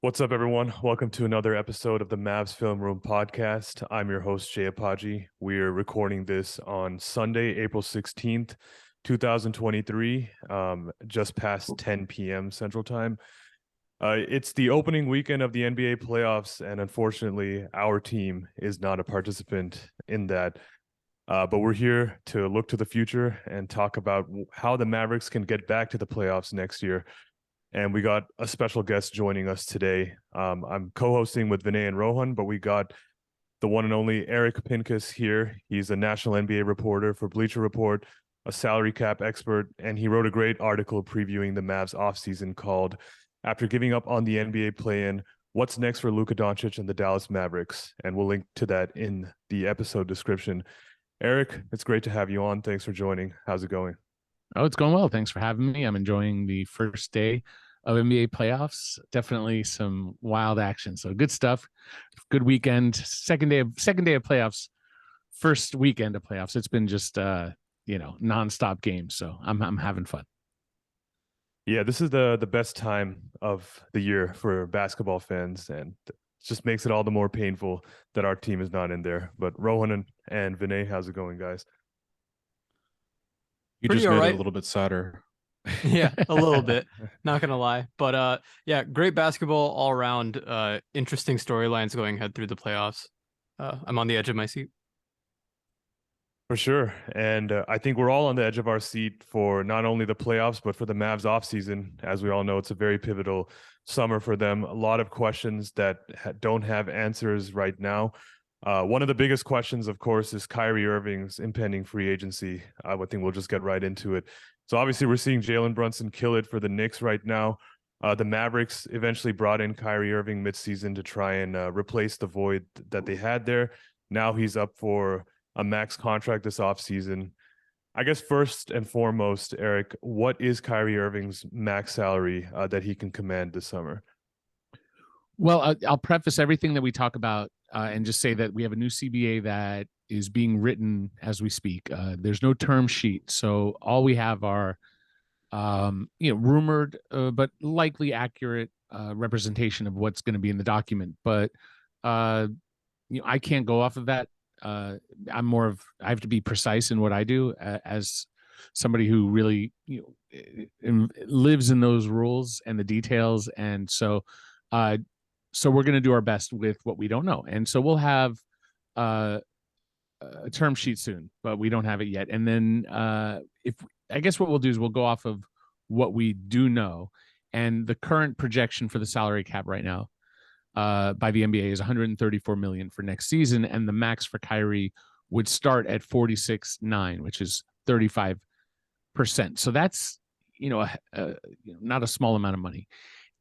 What's up, everyone? Welcome to another episode of the Mavs Film Room podcast. I'm your host, Jay Apaji. We're recording this on Sunday, April 16th, 2023, just past 10 p.m. Central Time. It's the opening weekend of the NBA playoffs, and unfortunately, our team is not a participant in that. But we're here to look to the future and talk about how the Mavericks can get back to the playoffs next year. And we got a special guest joining us today. I'm co-hosting with Vinay and Rohan, but we got the one and only Eric Pincus here. He's a national NBA reporter for Bleacher Report, a salary cap expert, and he wrote a great article previewing the Mavs offseason called "After Giving Up on the NBA Play-In, What's Next for Luka Doncic and the Dallas Mavericks?" And we'll link to that in the episode description. Eric, it's great to have you on. Thanks for joining. How's it going? Oh, it's going well. Thanks for having me. I'm enjoying the first day of NBA playoffs. Definitely some wild action. So good stuff. Good weekend. Second day of playoffs. First weekend of playoffs. It's been just nonstop games. So I'm having fun. Yeah, this is the best time of the year for basketball fans, and it just makes it all the more painful that our team is not in there. But Rohan and Vinay, how's it going, guys? You Pretty just made all it right. a little bit sadder. Yeah, a little bit. Not gonna lie, but yeah, great basketball all around. Interesting storylines going ahead through the playoffs. I'm on the edge of my seat. For sure. And I think we're all on the edge of our seat for not only the playoffs, but for the Mavs offseason. As we all know, it's a very pivotal summer for them. A lot of questions that don't have answers right now. One of the biggest questions, of course, is Kyrie Irving's impending free agency. I think we'll just get right into it. So obviously we're seeing Jalen Brunson kill it for the Knicks right now. The Mavericks eventually brought in Kyrie Irving midseason to try and replace the void that they had there. Now he's up for a max contract this offseason. I guess first and foremost, Eric, what is Kyrie Irving's max salary that he can command this summer? Well, I'll preface everything that we talk about and just say that we have a new CBA that is being written as we speak. There's no term sheet, so all we have are, rumored but likely accurate representation of what's going to be in the document. But I can't go off of that. I have to be precise in what I do as somebody who really lives in those rules and the details, and so we're going to do our best with what we don't know, and so we'll have a term sheet soon, but we don't have it yet. And then I guess what we'll do is we'll go off of what we do know, and the current projection for the salary cap right now by the NBA is 134 million for next season, and the max for Kyrie would start at 46.9, which is 35%. So that's not a small amount of money.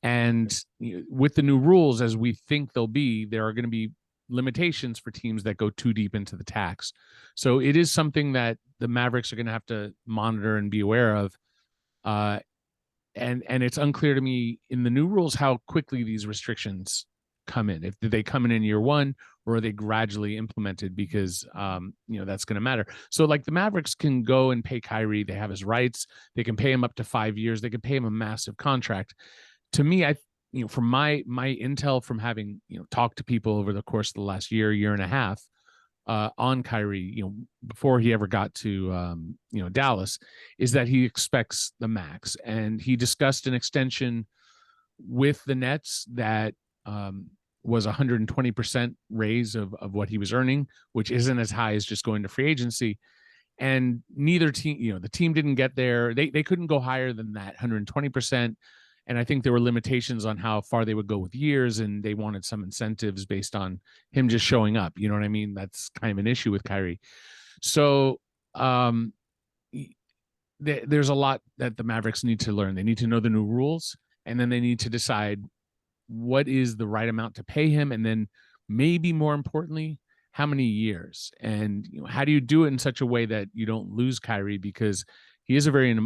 And with the new rules, as we think they'll be, there are going to be limitations for teams that go too deep into the tax. So it is something that the Mavericks are going to have to monitor and be aware of. And it's unclear to me in the new rules how quickly these restrictions come in. If they come in year one, or are they gradually implemented? Because that's going to matter. So like the Mavericks can go and pay Kyrie. They have his rights. They can pay him up to 5 years. They can pay him a massive contract. To me, from my intel from having talked to people over the course of the last year and a half on Kyrie, before he ever got to Dallas, is that he expects the max, and he discussed an extension with the Nets that was 120% raise of what he was earning, which isn't as high as just going to free agency. And neither team, the team didn't get there. They couldn't go higher than that 120%. And I think there were limitations on how far they would go with years, and they wanted some incentives based on him just showing up. You know what I mean? That's kind of an issue with Kyrie. So there's a lot that the Mavericks need to learn. They need to know the new rules, and then they need to decide what is the right amount to pay him, and then maybe more importantly, how many years, and how do you do it in such a way that you don't lose Kyrie, because he is a very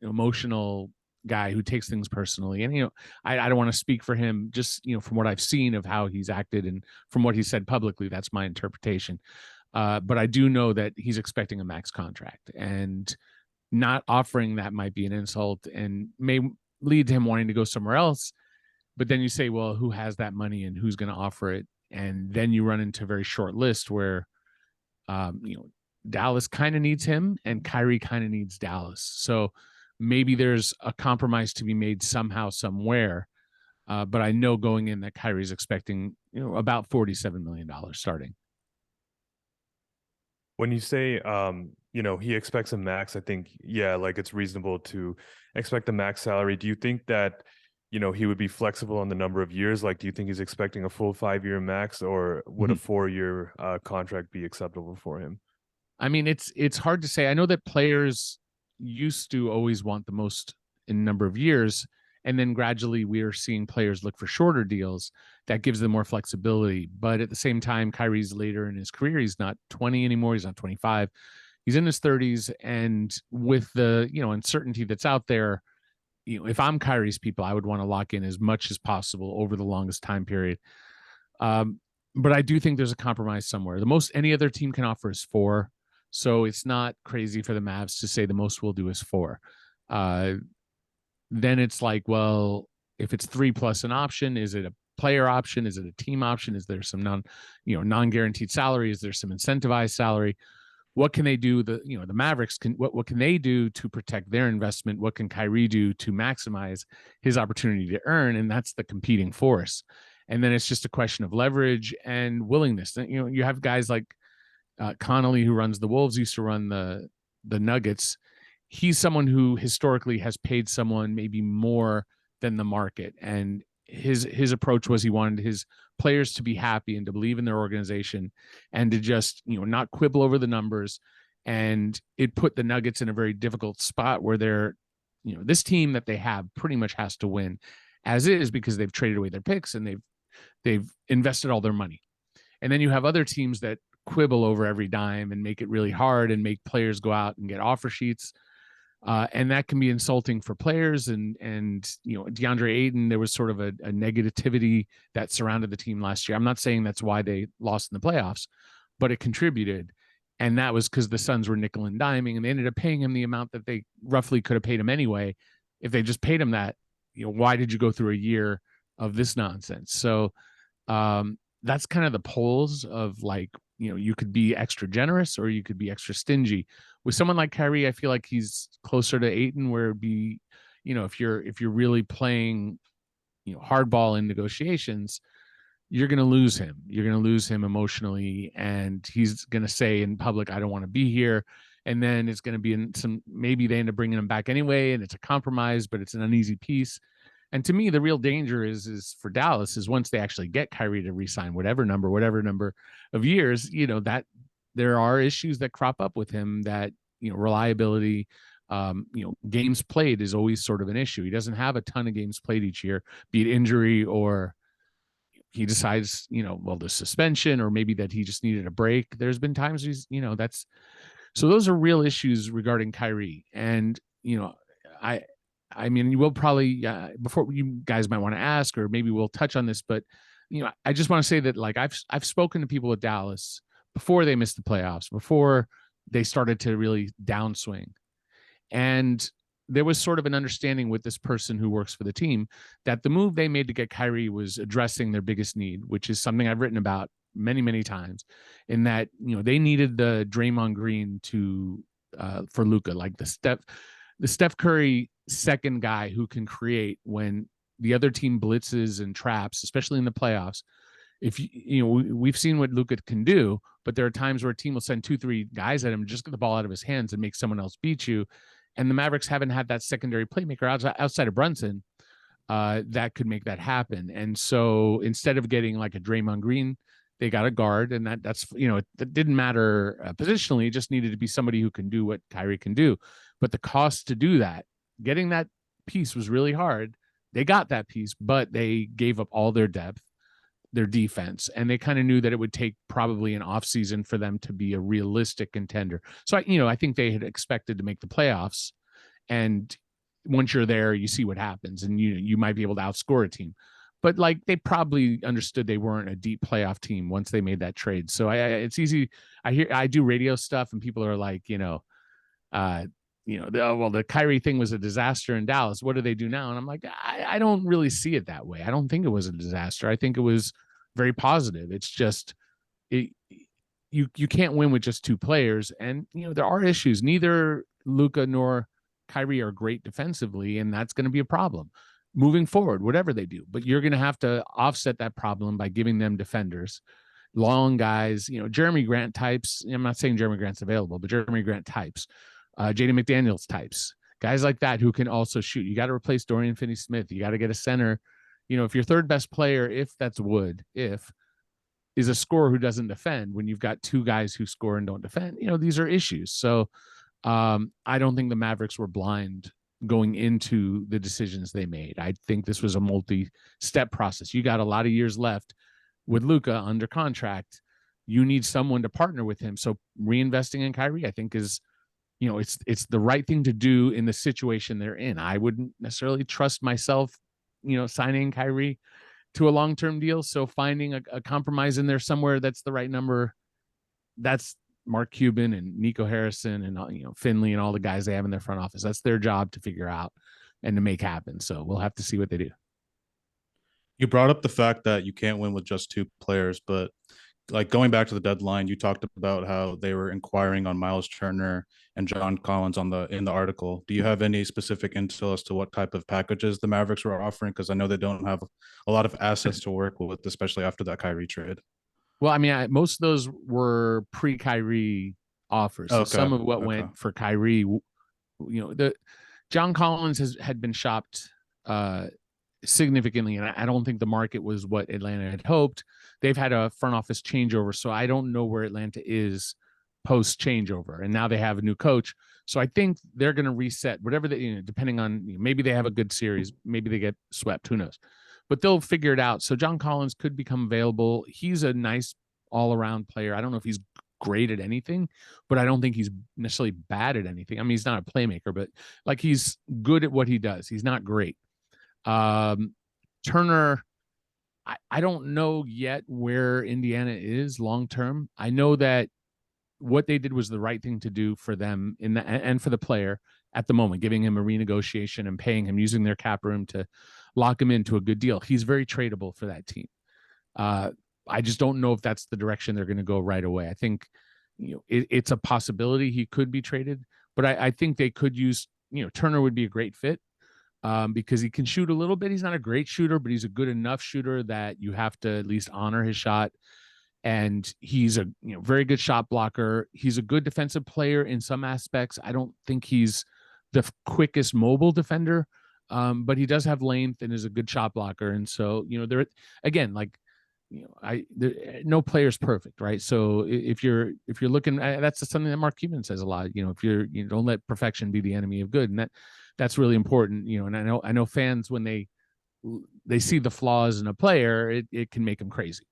emotional guy who takes things personally. And I don't want to speak for him, just from what I've seen of how he's acted and from what he said publicly, that's my interpretation. But I do know that he's expecting a max contract, and not offering that might be an insult and may lead to him wanting to go somewhere else. But then you say, well, who has that money and who's going to offer it? And then you run into a very short list where, Dallas kind of needs him and Kyrie kind of needs Dallas. So maybe there's a compromise to be made somehow, somewhere. But I know going in that Kyrie's expecting, about $47 million starting. When you say, he expects a max, I think, yeah, like it's reasonable to expect the max salary. Do you think that, he would be flexible on the number of years? Like, do you think he's expecting a full 5-year max, or would a 4-year contract be acceptable for him? I mean, it's hard to say. I know that players used to always want the most in number of years, and then gradually we are seeing players look for shorter deals that gives them more flexibility. But at the same time, Kyrie's later in his career. He's not 20 anymore. He's not 25. He's in his 30s, and with the uncertainty that's out there, if I'm Kyrie's people, I would want to lock in as much as possible over the longest time period. But I do think there's a compromise somewhere. The most any other team can offer is 4. So it's not crazy for the Mavs to say the most we'll do is 4. Then it's like, well, if it's 3 plus an option, is it a player option? Is it a team option? Is there some non-guaranteed salary? Is there some incentivized salary? What can they do? The Mavericks what can they do to protect their investment? What can Kyrie do to maximize his opportunity to earn? And that's the competing force. And then it's just a question of leverage and willingness. You have guys like Connolly, who runs the Wolves, used to run the Nuggets. He's someone who historically has paid someone maybe more than the market. And his approach was he wanted his players to be happy and to believe in their organization and to just, not quibble over the numbers. And it put the Nuggets in a very difficult spot where they're, this team that they have pretty much has to win as is, because they've traded away their picks and they've invested all their money. And then you have other teams that quibble over every dime and make it really hard and make players go out and get offer sheets. And that can be insulting for players. And DeAndre Ayton, there was sort of a negativity that surrounded the team last year. I'm not saying that's why they lost in the playoffs, but it contributed. And that was because the Suns were nickel and diming, and they ended up paying him the amount that they roughly could have paid him anyway. If they just paid him that, why did you go through a year of this nonsense? So that's kind of the poles of, like, you could be extra generous or you could be extra stingy. With someone like Kyrie, I feel like he's closer to Ayton, where it'd be, if you're really playing, hardball in negotiations, you're going to lose him. You're going to lose him emotionally, and he's going to say in public, I don't want to be here. And then it's going to be in maybe they end up bringing him back anyway, and it's a compromise, but it's an uneasy piece. And to me, the real danger is for Dallas is once they actually get Kyrie to re-sign whatever number of years, that there are issues that crop up with him that, reliability, games played is always sort of an issue. He doesn't have a ton of games played each year, be it injury or he decides, the suspension, or maybe that he just needed a break. There's been times he's, so those are real issues regarding Kyrie. And, I mean, you will probably, before you guys might want to ask, or maybe we'll touch on this, but, I just want to say that, like, I've spoken to people with Dallas before they missed the playoffs, before they started to really downswing. And there was sort of an understanding with this person who works for the team that the move they made to get Kyrie was addressing their biggest need, which is something I've written about many, many times, in that, they needed the Draymond Green for Luka, like the Steph Curry second guy who can create when the other team blitzes and traps, especially in the playoffs. If we've seen what Luka can do, but there are times where a team will send 2-3 guys at him, just get the ball out of his hands and make someone else beat you. And the Mavericks haven't had that secondary playmaker outside of Brunson that could make that happen. And so instead of getting like a Draymond Green, they got a guard, and that's it didn't matter positionally. It just needed to be somebody who can do what Kyrie can do. But the cost to do that, getting that piece, was really hard. They got that piece, but they gave up all their depth, their defense, and they kind of knew that it would take probably an offseason for them to be a realistic contender. So I think they had expected to make the playoffs, and once you're there, you see what happens, and you might be able to outscore a team. But, like, they probably understood they weren't a deep playoff team once they made that trade. So it's easy. I do radio stuff, and people are like, the Kyrie thing was a disaster in Dallas. What do they do now? And I'm like, I don't really see it that way. I don't think it was a disaster. I think it was very positive. It's just you can't win with just two players, and there are issues. Neither Luka nor Kyrie are great defensively, and that's going to be a problem moving forward, whatever they do. But you're going to have to offset that problem by giving them defenders, long guys, Jeremy Grant types. I'm not saying Jeremy Grant's available, but Jeremy Grant types, Jaden McDaniels types, guys like that who can also shoot. You got to replace Dorian Finney-Smith. You got to get a center. If your third best player, if that's Wood, is a scorer who doesn't defend, when you've got two guys who score and don't defend, these are issues. So I don't think the Mavericks were blind going into the decisions they made. I think this was a multi-step process. You got a lot of years left with Luka under contract. You need someone to partner with him. So reinvesting in Kyrie, I think, is, it's the right thing to do in the situation they're in. I wouldn't necessarily trust myself, signing Kyrie to a long-term deal. So finding a compromise in there somewhere that's the right number, that's Mark Cuban and Nico Harrison and Finley and all the guys they have in their front office. That's their job to figure out and to make happen. So we'll have to see what they do. You brought up the fact that you can't win with just two players, but like going back to the deadline, you talked about how they were inquiring on Miles Turner and John Collins in the article. Do you have any specific intel as to what type of packages the Mavericks were offering? Because I know they don't have a lot of assets to work with, especially after that Kyrie trade. Well, I mean, most of those were pre-Kyrie offers. So some of what went for Kyrie, the John Collins had been shopped significantly, and I don't think the market was what Atlanta had hoped. They've had a front office changeover, so I don't know where Atlanta is post changeover, and now they have a new coach. So I think they're going to reset whatever they, depending on, maybe they have a good series, maybe they get swept, who knows, but they'll figure it out. So John Collins could become available. He's a nice all-around player. I don't know if he's great at anything, but I don't think he's necessarily bad at anything. I mean, he's not a playmaker, but like, he's good at what he does. He's not great. Turner, I don't know yet where Indiana is long-term. I know that what they did was the right thing to do for them and for the player at the moment, giving him a renegotiation and paying him, using their cap room to lock him into a good deal. He's very tradable for that team. I just don't know if that's the direction they're going to go right away. I think, it's a possibility he could be traded, but I think they could use, Turner would be a great fit because he can shoot a little bit. He's not a great shooter, but he's a good enough shooter that you have to at least honor his shot. And he's a very good shot blocker. He's a good defensive player in some aspects. I don't think he's the quickest mobile defender, but he does have length and is a good shot blocker. And so, there again, like, no player's perfect, right? So if you're looking, that's something that Mark Cuban says a lot. If you don't let perfection be the enemy of good, and that's really important. And I know fans, when they see the flaws in a player, it can make them crazy,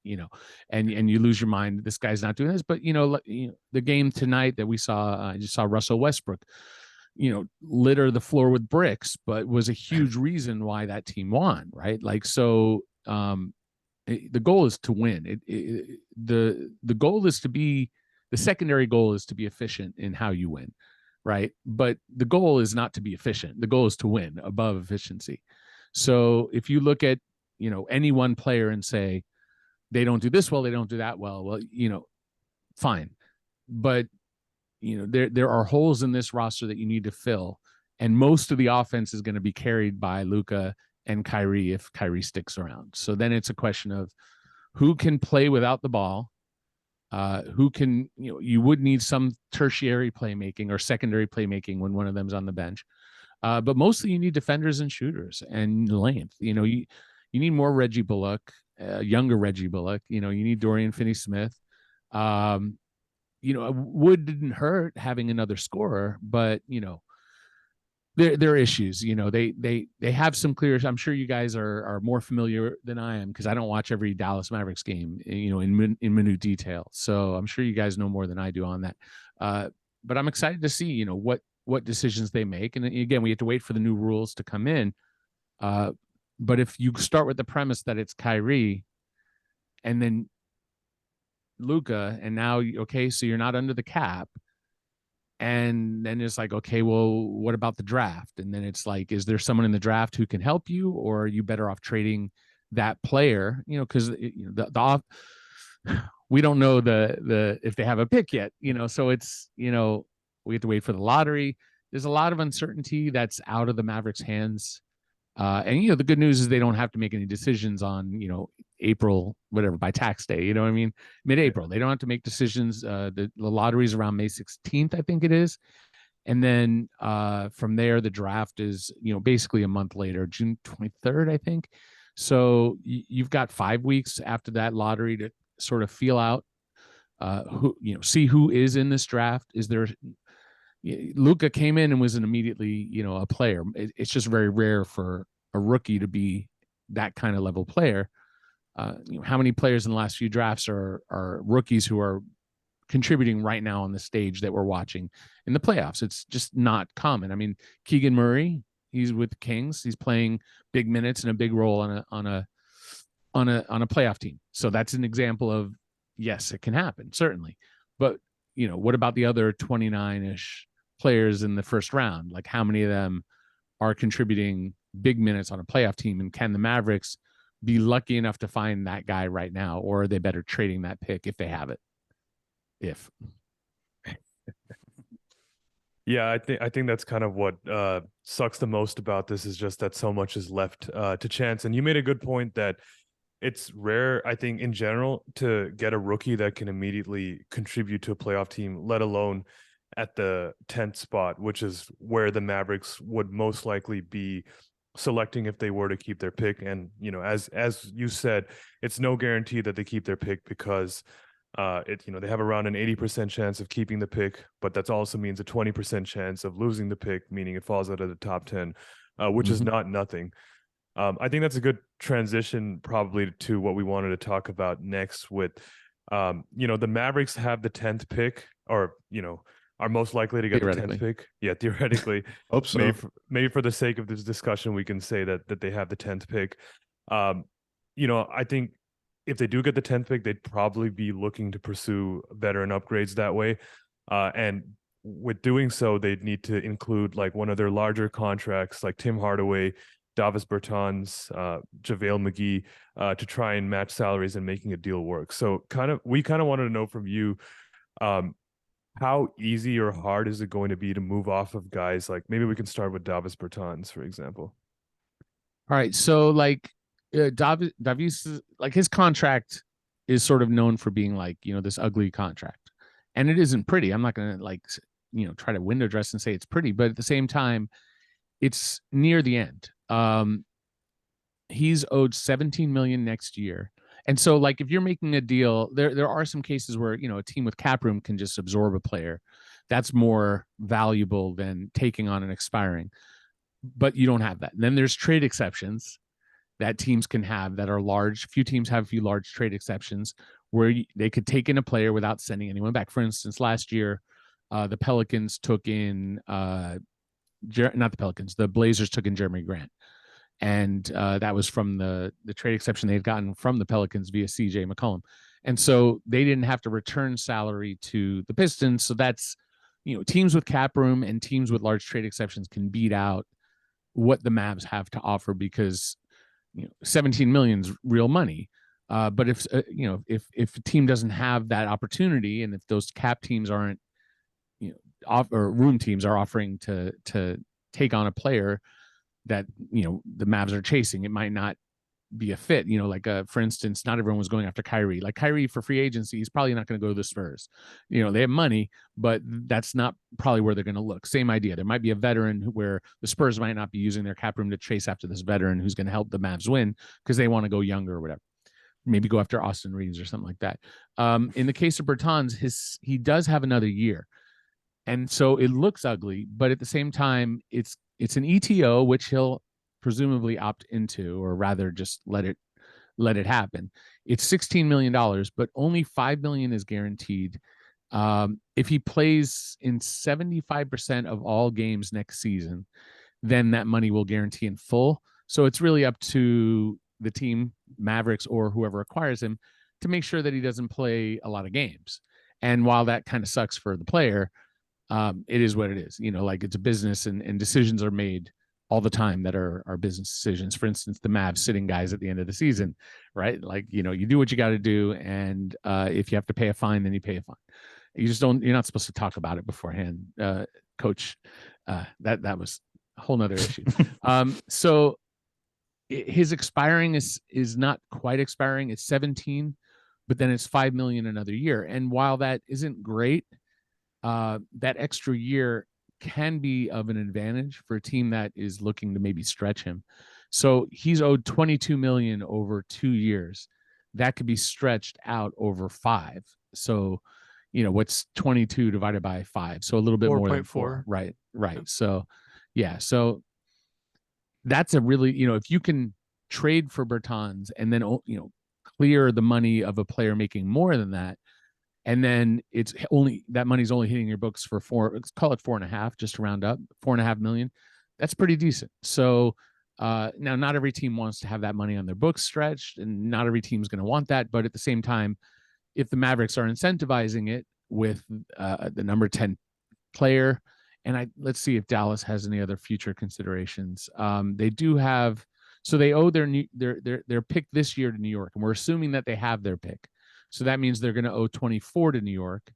and you lose your mind. This guy's not doing this, but the game tonight that we saw, I just saw Russell Westbrook, litter the floor with bricks, but was a huge reason why that team won, right? Like, so the goal is to win. The goal is to be, the secondary goal is to be efficient in how you win, right? But the goal is not to be efficient. The goal is to win above efficiency. So if you look at, any one player and say, they don't do this well, they don't do that well, fine. But, there are holes in this roster that you need to fill. And most of the offense is going to be carried by Luka and Kyrie if Kyrie sticks around. So then it's a question of who can play without the ball, who can, you would need some tertiary playmaking or secondary playmaking when one of them's on the bench. But mostly you need defenders and shooters and length. You need more Reggie Bullock, younger Reggie Bullock. You need Dorian Finney-Smith. Wood didn't hurt having another scorer, but there are issues. They have some clear. I'm sure you guys are more familiar than I am, because I don't watch every Dallas Mavericks game, in minute detail. So I'm sure you guys know more than I do on that. But I'm excited to see, what decisions they make. And again, we have to wait for the new rules to come in. But if you start with the premise that it's Kyrie and then Luka, and now, okay, so you're not under the cap, And then it's like, okay, well, what about the draft? And then it's like, is there someone in the draft who can help you, or are you better off trading that player? Because we don't know the if they have a pick yet. So it's we have to wait for the lottery. There's a lot of uncertainty that's out of the Mavericks' hands. And the good news is they don't have to make any decisions on April whatever by tax day. You know what I mean? Mid-April, they don't have to make decisions. The lottery is around May 16th, I think it is, and then from there the draft is basically a month later, June 23rd, I think. So you've got 5 weeks after that lottery to sort of feel out who see who is in this draft. Is there Luka came in and was an immediately, a player. It's just very rare for a rookie to be that kind of level player. How many players in the last few drafts are rookies who are contributing right now on the stage that we're watching in the playoffs? It's just not common. I mean, Keegan Murray, he's with the Kings. He's playing big minutes and a big role on a playoff team. So that's an example of, yes, it can happen, certainly. But what about the other 29-ish players in the first round? Like, how many of them are contributing big minutes on a playoff team? And can the Mavericks be lucky enough to find that guy right now, or are they better trading that pick if they have it? Yeah, I think that's kind of what sucks the most about this, is just that so much is left to chance. And you made a good point that it's rare, I think, in general, to get a rookie that can immediately contribute to a playoff team, let alone at the 10th spot, which is where the Mavericks would most likely be selecting if they were to keep their pick. And, as you said, it's no guarantee that they keep their pick, because they have around an 80% chance of keeping the pick, but that also means a 20% chance of losing the pick, meaning it falls out of the top 10, which is not nothing. I think that's a good transition probably to what we wanted to talk about next with, the Mavericks have the 10th pick, or, are most likely to get the 10th pick. Yeah, theoretically. Hope so. Maybe for the sake of this discussion, we can say that they have the 10th pick. I think if they do get the 10th pick, they'd probably be looking to pursue veteran upgrades that way. And with doing so, they'd need to include like one of their larger contracts, like Tim Hardaway, Davis Bertans, JaVale McGee, to try and match salaries and making a deal work. So we kind of wanted to know from you, how easy or hard is it going to be to move off of guys? Like, maybe we can start with Davis Bertans, for example. All right. So like Davis, like his contract is sort of known for being like, this ugly contract, and it isn't pretty. I'm not going to try to window dress and say it's pretty, but at the same time, it's near the end. He's owed $17 million next year. And so like, if you're making a deal, there are some cases where, a team with cap room can just absorb a player. That's more valuable than taking on an expiring, but you don't have that. And then there's trade exceptions that teams can have that are large. Few teams have a few large trade exceptions where they could take in a player without sending anyone back. For instance, last year, the Pelicans took in, not the Pelicans, the Blazers took in Jeremy Grant. And that was from the trade exception they had gotten from the Pelicans via CJ McCollum. And so they didn't have to return salary to the Pistons. So that's, teams with cap room and teams with large trade exceptions can beat out what the Mavs have to offer, because, 17 million is real money. But if a team doesn't have that opportunity, and if those cap teams aren't, or room teams are offering to take on a player that the Mavs are chasing, it might not be a fit. For instance, not everyone was going after Kyrie. Like Kyrie for free agency, he's probably not going to go to the Spurs. They have money, but that's not probably where they're going to look. Same idea. There might be a veteran where the Spurs might not be using their cap room to chase after this veteran who's going to help the Mavs win because they want to go younger or whatever. Maybe go after Austin Reeves or something like that. In the case of Bertans, he does have another year. And so it looks ugly, but at the same time, it's an ETO, which he'll presumably opt into, or rather just let it happen. It's $16 million, but only $5 million is guaranteed. If he plays in 75% of all games next season, then that money will guarantee in full. So it's really up to the team, Mavericks or whoever acquires him, to make sure that he doesn't play a lot of games. And while that kind of sucks for the player, it is what it is. Like it's a business, and decisions are made all the time that are business decisions. For instance, the Mavs sitting guys at the end of the season, right? Like, you do what you got to do. And if you have to pay a fine, then you pay a fine. You're not supposed to talk about it beforehand. Coach, that was a whole nother issue. So his expiring is not quite expiring. It's 17, but then it's $5 million another year. And while that isn't great, that extra year can be of an advantage for a team that is looking to maybe stretch him. So he's owed $22 million over 2 years. That could be stretched out over 5. So, what's 22 divided by 5? So a little bit more than 4. Right. So, yeah. So that's a really, if you can trade for Bertans and then, clear the money of a player making more than that, and then that money's only hitting your books for call it 4.5, just to round up, $4.5 million. That's pretty decent. So now, not every team wants to have that money on their books stretched, and not every team's going to want that. But at the same time, if the Mavericks are incentivizing it with the number 10 player, and let's see if Dallas has any other future considerations. They do have, so they owe their pick this year to New York, and we're assuming that they have their pick. So that means they're going to owe 24 to New York.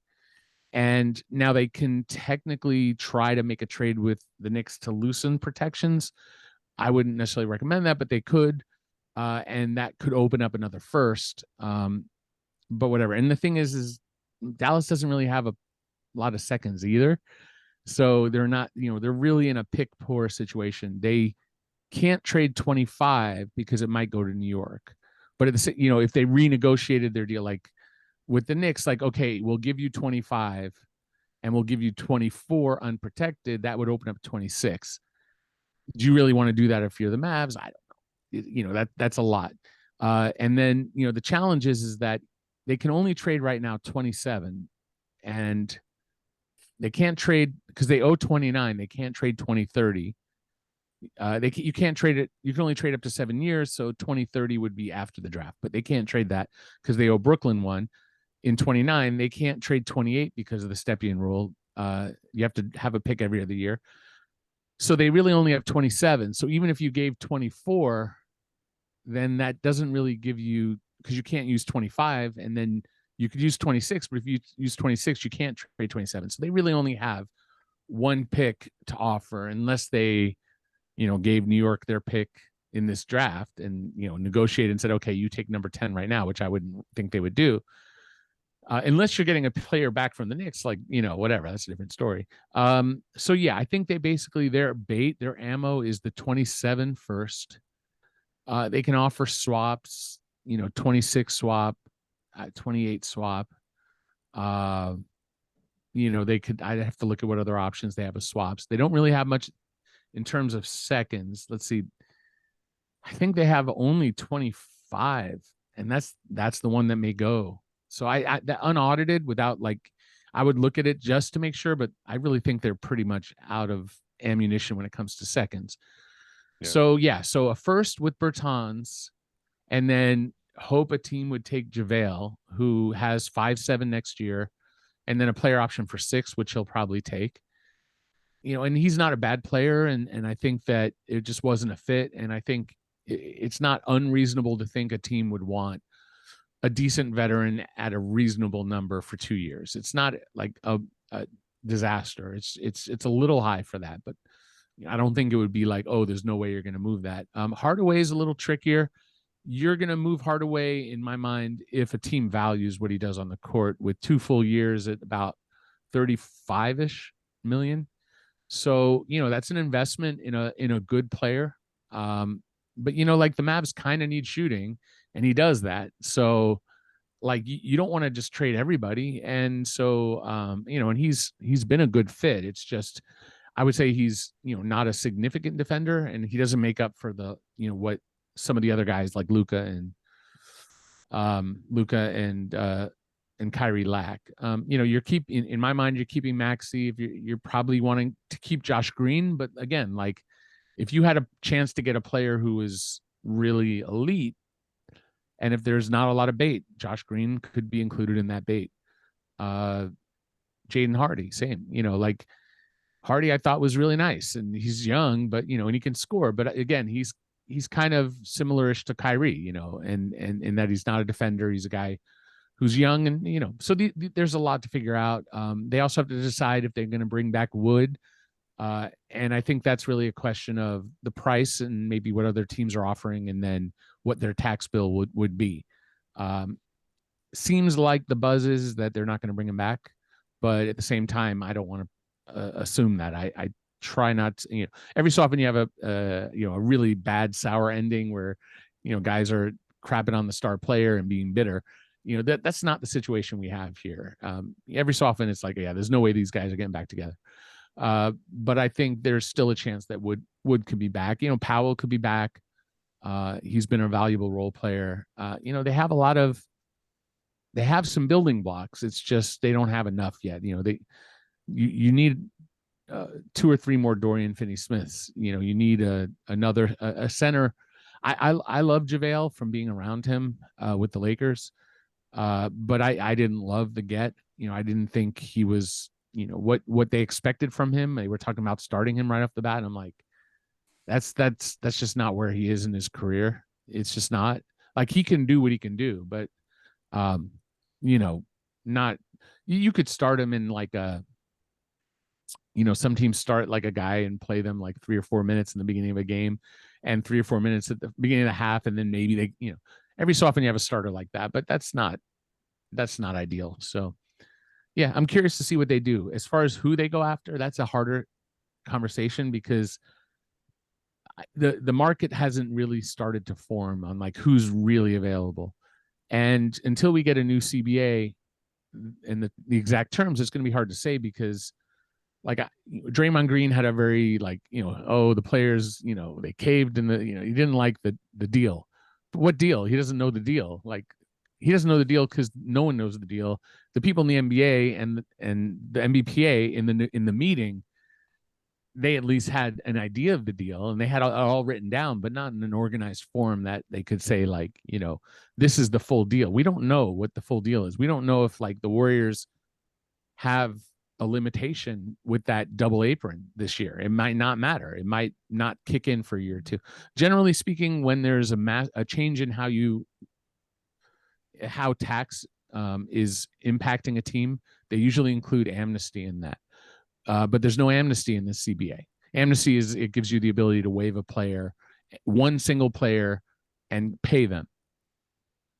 And now they can technically try to make a trade with the Knicks to loosen protections. I wouldn't necessarily recommend that, but they could. And that could open up another first. But whatever. And the thing is Dallas doesn't really have a lot of seconds either. So they're not, they're really in a pick poor situation. They can't trade 25 because it might go to New York. But if they renegotiated their deal, like with the Knicks, like, okay, we'll give you 25 and we'll give you 24 unprotected, that would open up 26. Do you really want to do that if you're the Mavs? I don't know. That's a lot. And then, the challenge is that they can only trade right now 27, and they can't trade because they owe 29. They can't trade 2030. You can't trade it. You can only trade up to 7 years. So 2030 would be after the draft, but they can't trade that because they owe Brooklyn one in 29. They can't trade 28 because of the Stepien rule. You have to have a pick every other year. So they really only have 27. So even if you gave 24, then that doesn't really give you, because you can't use 25, and then you could use 26, but if you use 26, you can't trade 27. So they really only have one pick to offer unless they, gave New York their pick in this draft and, negotiated and said, okay, you take number 10 right now, which I wouldn't think they would do. Unless you're getting a player back from the Knicks, like, whatever, that's a different story. So yeah, I think they basically, their ammo is the 27 first. They can offer swaps, 26 swap, 28 swap. I'd have to look at what other options they have with swaps. They don't really have much in terms of seconds. Let's see. I think they have only 25, and that's the one that may go. So I that unaudited without, like, I would look at it just to make sure, but I really think they're pretty much out of ammunition when it comes to seconds. Yeah. So a first with Bertans, and then hope a team would take JaVale, who has 5-7 next year, and then a player option for 6, which he'll probably take. And he's not a bad player, and I think that it just wasn't a fit. And I think it's not unreasonable to think a team would want a decent veteran at a reasonable number for 2 years. It's not like a disaster. It's a little high for that, but I don't think it would be like, oh, there's no way you're going to move that. Hardaway is a little trickier. You're going to move Hardaway, in my mind, if a team values what he does on the court, with 2 full years at about 35-ish million. So, that's an investment in a good player. But like the Mavs kind of need shooting, and he does that. So, like, you don't want to just trade everybody. And so, and he's been a good fit. It's just, I would say he's, not a significant defender, and he doesn't make up for the, what some of the other guys like Luka and Kyrie lack. You're in my mind, you're keeping Maxey. If you're probably wanting to keep Josh Green, but again, like, if you had a chance to get a player who is really elite, and if there's not a lot of bait, Josh Green could be included in that bait. Jaden Hardy, same. Like Hardy, I thought was really nice, and he's young, but and he can score. But again, he's kind of similarish to Kyrie, and in that he's not a defender. He's a guy who's young, and so there's a lot to figure out. They also have to decide if they're going to bring back Wood, and I think that's really a question of the price and maybe what other teams are offering, and then what their tax bill would be. Seems like the buzz is that they're not going to bring him back, but at the same time, I don't want to assume that. I try not to, every so often you have a really bad sour ending where guys are crapping on the star player and being bitter. That's not the situation we have here. Every so often it's like, yeah, there's no way these guys are getting back together. But I think there's still a chance that Wood could be back. Powell could be back. He's been a valuable role player. They have some building blocks. It's just they don't have enough yet. You need 2 or 3 more Dorian Finney-Smiths. You need another center. I love JaVale from being around him with the Lakers, but I didn't love the get. I didn't think he was what they expected from him. They were talking about starting him right off the bat, and I'm like, that's just not where he is in his career. It's just not. Like, he can do what he can do, but not. You could start him in like a. Some teams start like a guy and play them like 3 or 4 minutes in the beginning of a game and 3 or 4 minutes at the beginning of the half. And then maybe they, every so often you have a starter like that, but that's not ideal. So yeah, I'm curious to see what they do. As far as who they go after, that's a harder conversation because the market hasn't really started to form on like who's really available. And until we get a new CBA and the exact terms, it's going to be hard to say because like Draymond Green had a very the players, they caved in he didn't like the deal. But what deal? He doesn't know the deal. Like, he doesn't know the deal because no one knows the deal. The people in the NBA and the NBPA in the meeting, they at least had an idea of the deal and they had it all written down, but not in an organized form that they could say like, this is the full deal. We don't know what the full deal is. We don't know if like the Warriors have a limitation with that double apron this year. It might not matter. It might not kick in for a year or two. Generally speaking, when there's a change in how tax is impacting a team, they usually include amnesty in that. But there's no amnesty in the CBA. Amnesty it gives you the ability to waive a player, one single player, and pay them.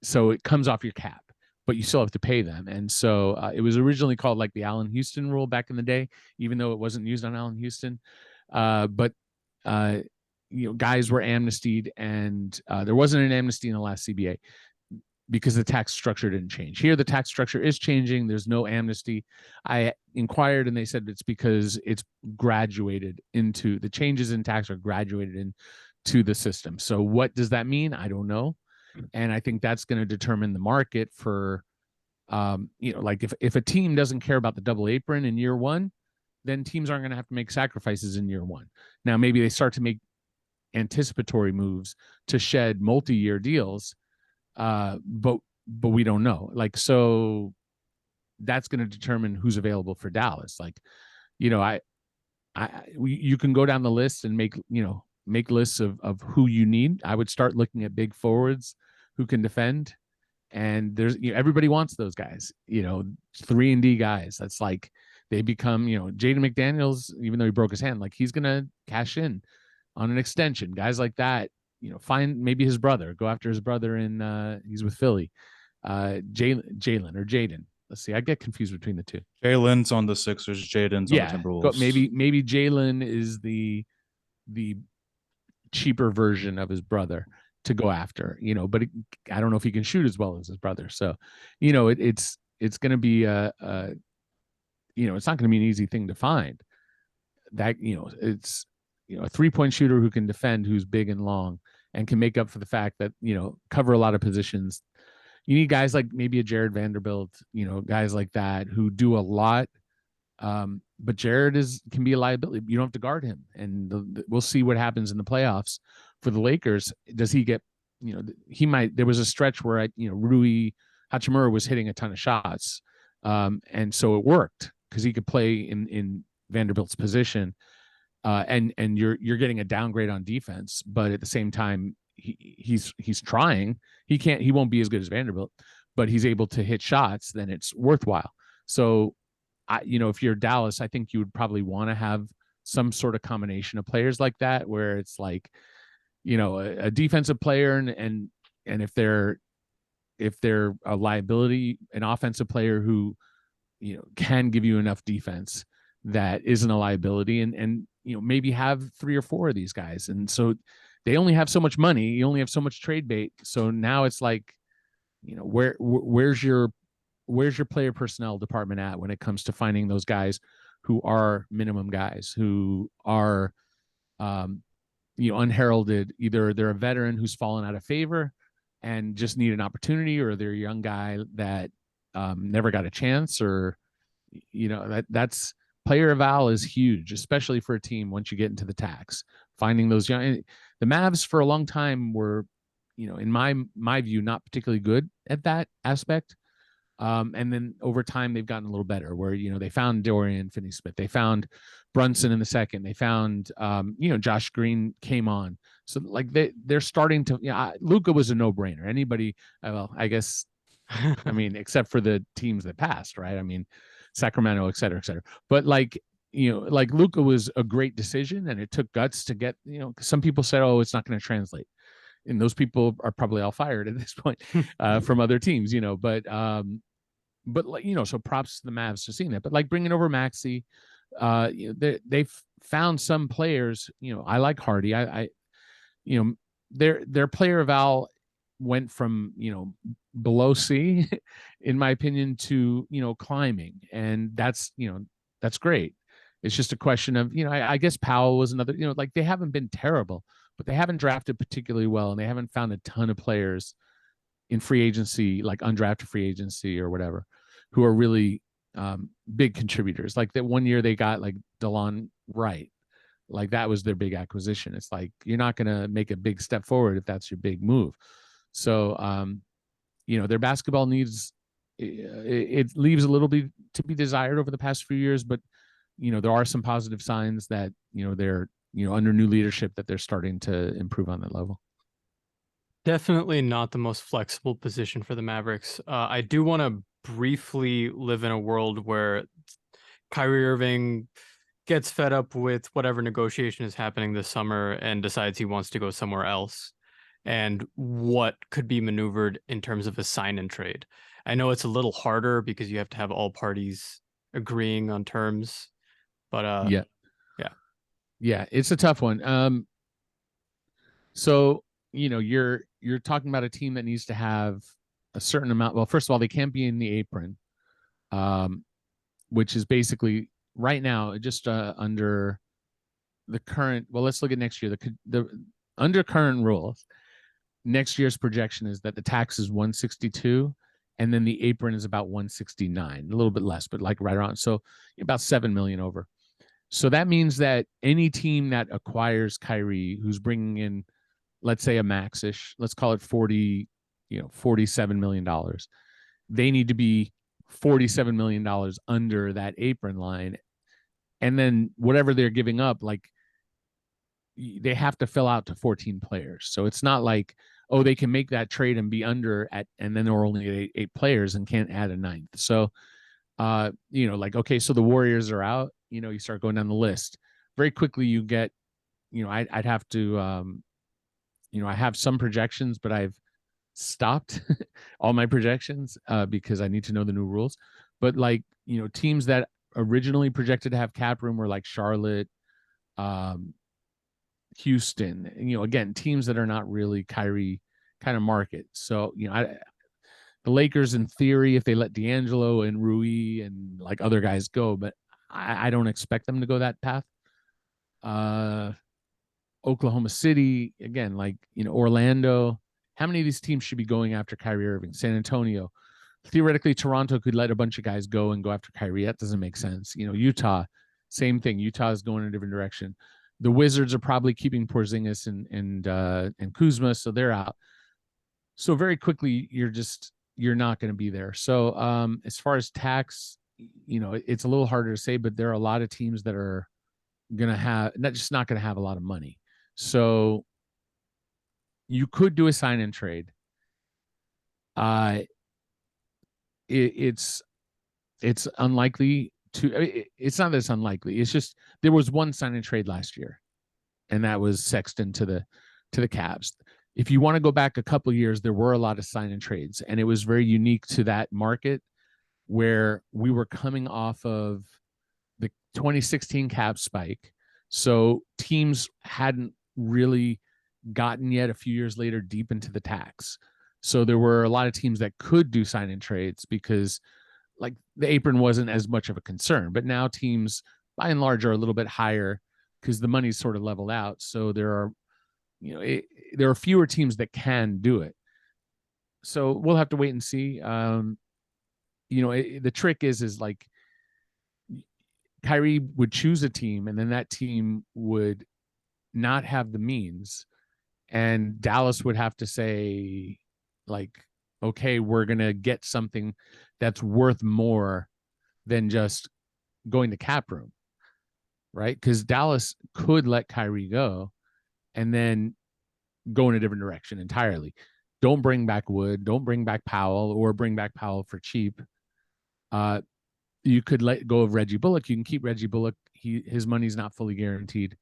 So it comes off your cap, but you still have to pay them. And so it was originally called like the Allen Houston rule back in the day, even though it wasn't used on Allen Houston. But guys were amnestied, and there wasn't an amnesty in the last CBA because the tax structure didn't change. Here, the tax structure is changing. There's no amnesty. I inquired, and they said it's because it's graduated into the changes in tax are graduated into the system. So what does that mean? I don't know. And I think that's going to determine the market for, like if a team doesn't care about the double apron in year one, then teams aren't going to have to make sacrifices in year one. Now, maybe they start to make anticipatory moves to shed multi-year deals, but we don't know. Like, so that's going to determine who's available for Dallas. Like, you can go down the list and make lists of who you need. I would start looking at big forwards who can defend. And there's, everybody wants those guys, 3-and-D guys. That's like, they become, Jaden McDaniels, even though he broke his hand, like he's going to cash in on an extension. Guys like that, find maybe his brother, go after his brother he's with Philly. Jalen or Jaden. Let's see. I get confused between the two. Jalen's on the Sixers. Jaden's on the Timberwolves. Maybe Jalen is the cheaper version of his brother to go after, but I don't know if he can shoot as well as his brother. So, it's going to be it's not going to be an easy thing to find that, it's, a 3-point shooter who can defend, who's big and long and can make up for the fact that, cover a lot of positions. You need guys like maybe a Jared Vanderbilt, guys like that who do a lot. But Jared can be a liability. You don't have to guard him. And we'll see what happens in the playoffs for the Lakers. Does he get, there was a stretch where Rui Hachimura was hitting a ton of shots. And so it worked. because he could play in Vanderbilt's position, and you're getting a downgrade on defense, but at the same time he's trying. He won't be as good as Vanderbilt, but he's able to hit shots, then it's worthwhile. So if you're Dallas, I think you would probably want to have some sort of combination of players like that, where it's like, a defensive player and if they're a liability, an offensive player who, can give you enough defense that isn't a liability, and maybe have 3 or 4 of these guys. And so they only have so much money, you only have so much trade bait. So now it's like, where's your player personnel department at when it comes to finding those guys who are minimum guys, who are unheralded? Either they're a veteran who's fallen out of favor and just need an opportunity, or they're a young guy that never got a chance, or that's player eval is huge, especially for a team once you get into the tax. Finding those young, the Mavs for a long time were, in my view, not particularly good at that aspect. And then over time they've gotten a little better, where they found Dorian Finney-Smith, they found Brunson in the second, they found Josh Green came on. So like they're starting to, Luka was a no-brainer. Anybody, well, I guess, I mean, except for the teams that passed, right? I mean, Sacramento, et cetera, et cetera. But like Luka was a great decision, and it took guts to get, some people said, oh, it's not going to translate. And those people are probably all fired at this point from other teams, but so props to the Mavs for seeing that. But like bringing over Maxey, they've found some players. I like Hardy. Their player eval went from below C, in my opinion, to climbing, and that's great. It's just a question of I guess Powell was another. Like they haven't been terrible, but they haven't drafted particularly well, and they haven't found a ton of players in free agency, like undrafted free agency or whatever, who are really big contributors. Like that one year they got like DeLon Wright, like that was their big acquisition. It's like you're not going to make a big step forward if that's your big move. So their basketball needs, it leaves a little bit to be desired over the past few years, but there are some positive signs that they're under new leadership, that they're starting to improve on that level. Definitely not the most flexible position for the Mavericks. I do want to briefly live in a world where Kyrie Irving gets fed up with whatever negotiation is happening this summer and decides he wants to go somewhere else, and what could be maneuvered in terms of a sign and trade. I know it's a little harder because you have to have all parties agreeing on terms, but yeah, it's a tough one. So you're talking about a team that needs to have a certain amount. Well, first of all, they can't be in the apron, which is basically right now just under the current. Well, let's look at next year. The under current rules, next year's projection is that the tax is 162, and then the apron is about 169, a little bit less, but like right around. So about 7 million over. So that means that any team that acquires Kyrie, who's bringing in, let's say a max-ish, let's call it $47 million, they need to be $47 million under that apron line. And then whatever they're giving up, like they have to fill out to 14 players. So it's not like, oh, they can make that trade and be under and then there are only eight players and can't add a ninth. So, like, okay, so the Warriors are out, you start going down the list very quickly. You get, I'd have to, I have some projections, but I've stopped all my projections because I need to know the new rules. But like, teams that originally projected to have cap room were like Charlotte, Houston, again, teams that are not really Kyrie kind of market. So, the Lakers, in theory, if they let D'Angelo and Rui and like other guys go, but I don't expect them to go that path. Oklahoma City, again, like, Orlando. How many of these teams should be going after Kyrie Irving? San Antonio. Theoretically, Toronto could let a bunch of guys go and go after Kyrie. That doesn't make sense. Utah, same thing. Utah is going in a different direction. The Wizards are probably keeping Porzingis and Kuzma, so they're out. So very quickly, you're not going to be there. So as far as tax, it's a little harder to say, but there are a lot of teams that are going to have not going to have a lot of money. So you could do a sign and trade. It's unlikely to. It's not that it's unlikely. It's just there was one sign and trade last year, and that was Sexton to the Cavs. If you want to go back a couple of years, there were a lot of sign and trades, and it was very unique to that market where we were coming off of the 2016 Cavs spike. So teams hadn't really gotten yet a few years later deep into the tax. So there were a lot of teams that could do sign and trades because like the apron wasn't as much of a concern. But now teams by and large are a little bit higher because the money's sort of leveled out. So there are, there are fewer teams that can do it. So we'll have to wait and see. The trick is like Kyrie would choose a team and then that team would not have the means. And Dallas would have to say, like, okay, we're going to get something that's worth more than just going to cap room, right? Because Dallas could let Kyrie go and then go in a different direction entirely. Don't bring back Wood, don't bring back Powell, or bring back Powell for cheap. You could let go of Reggie Bullock. You can keep Reggie Bullock. His money's not fully guaranteed.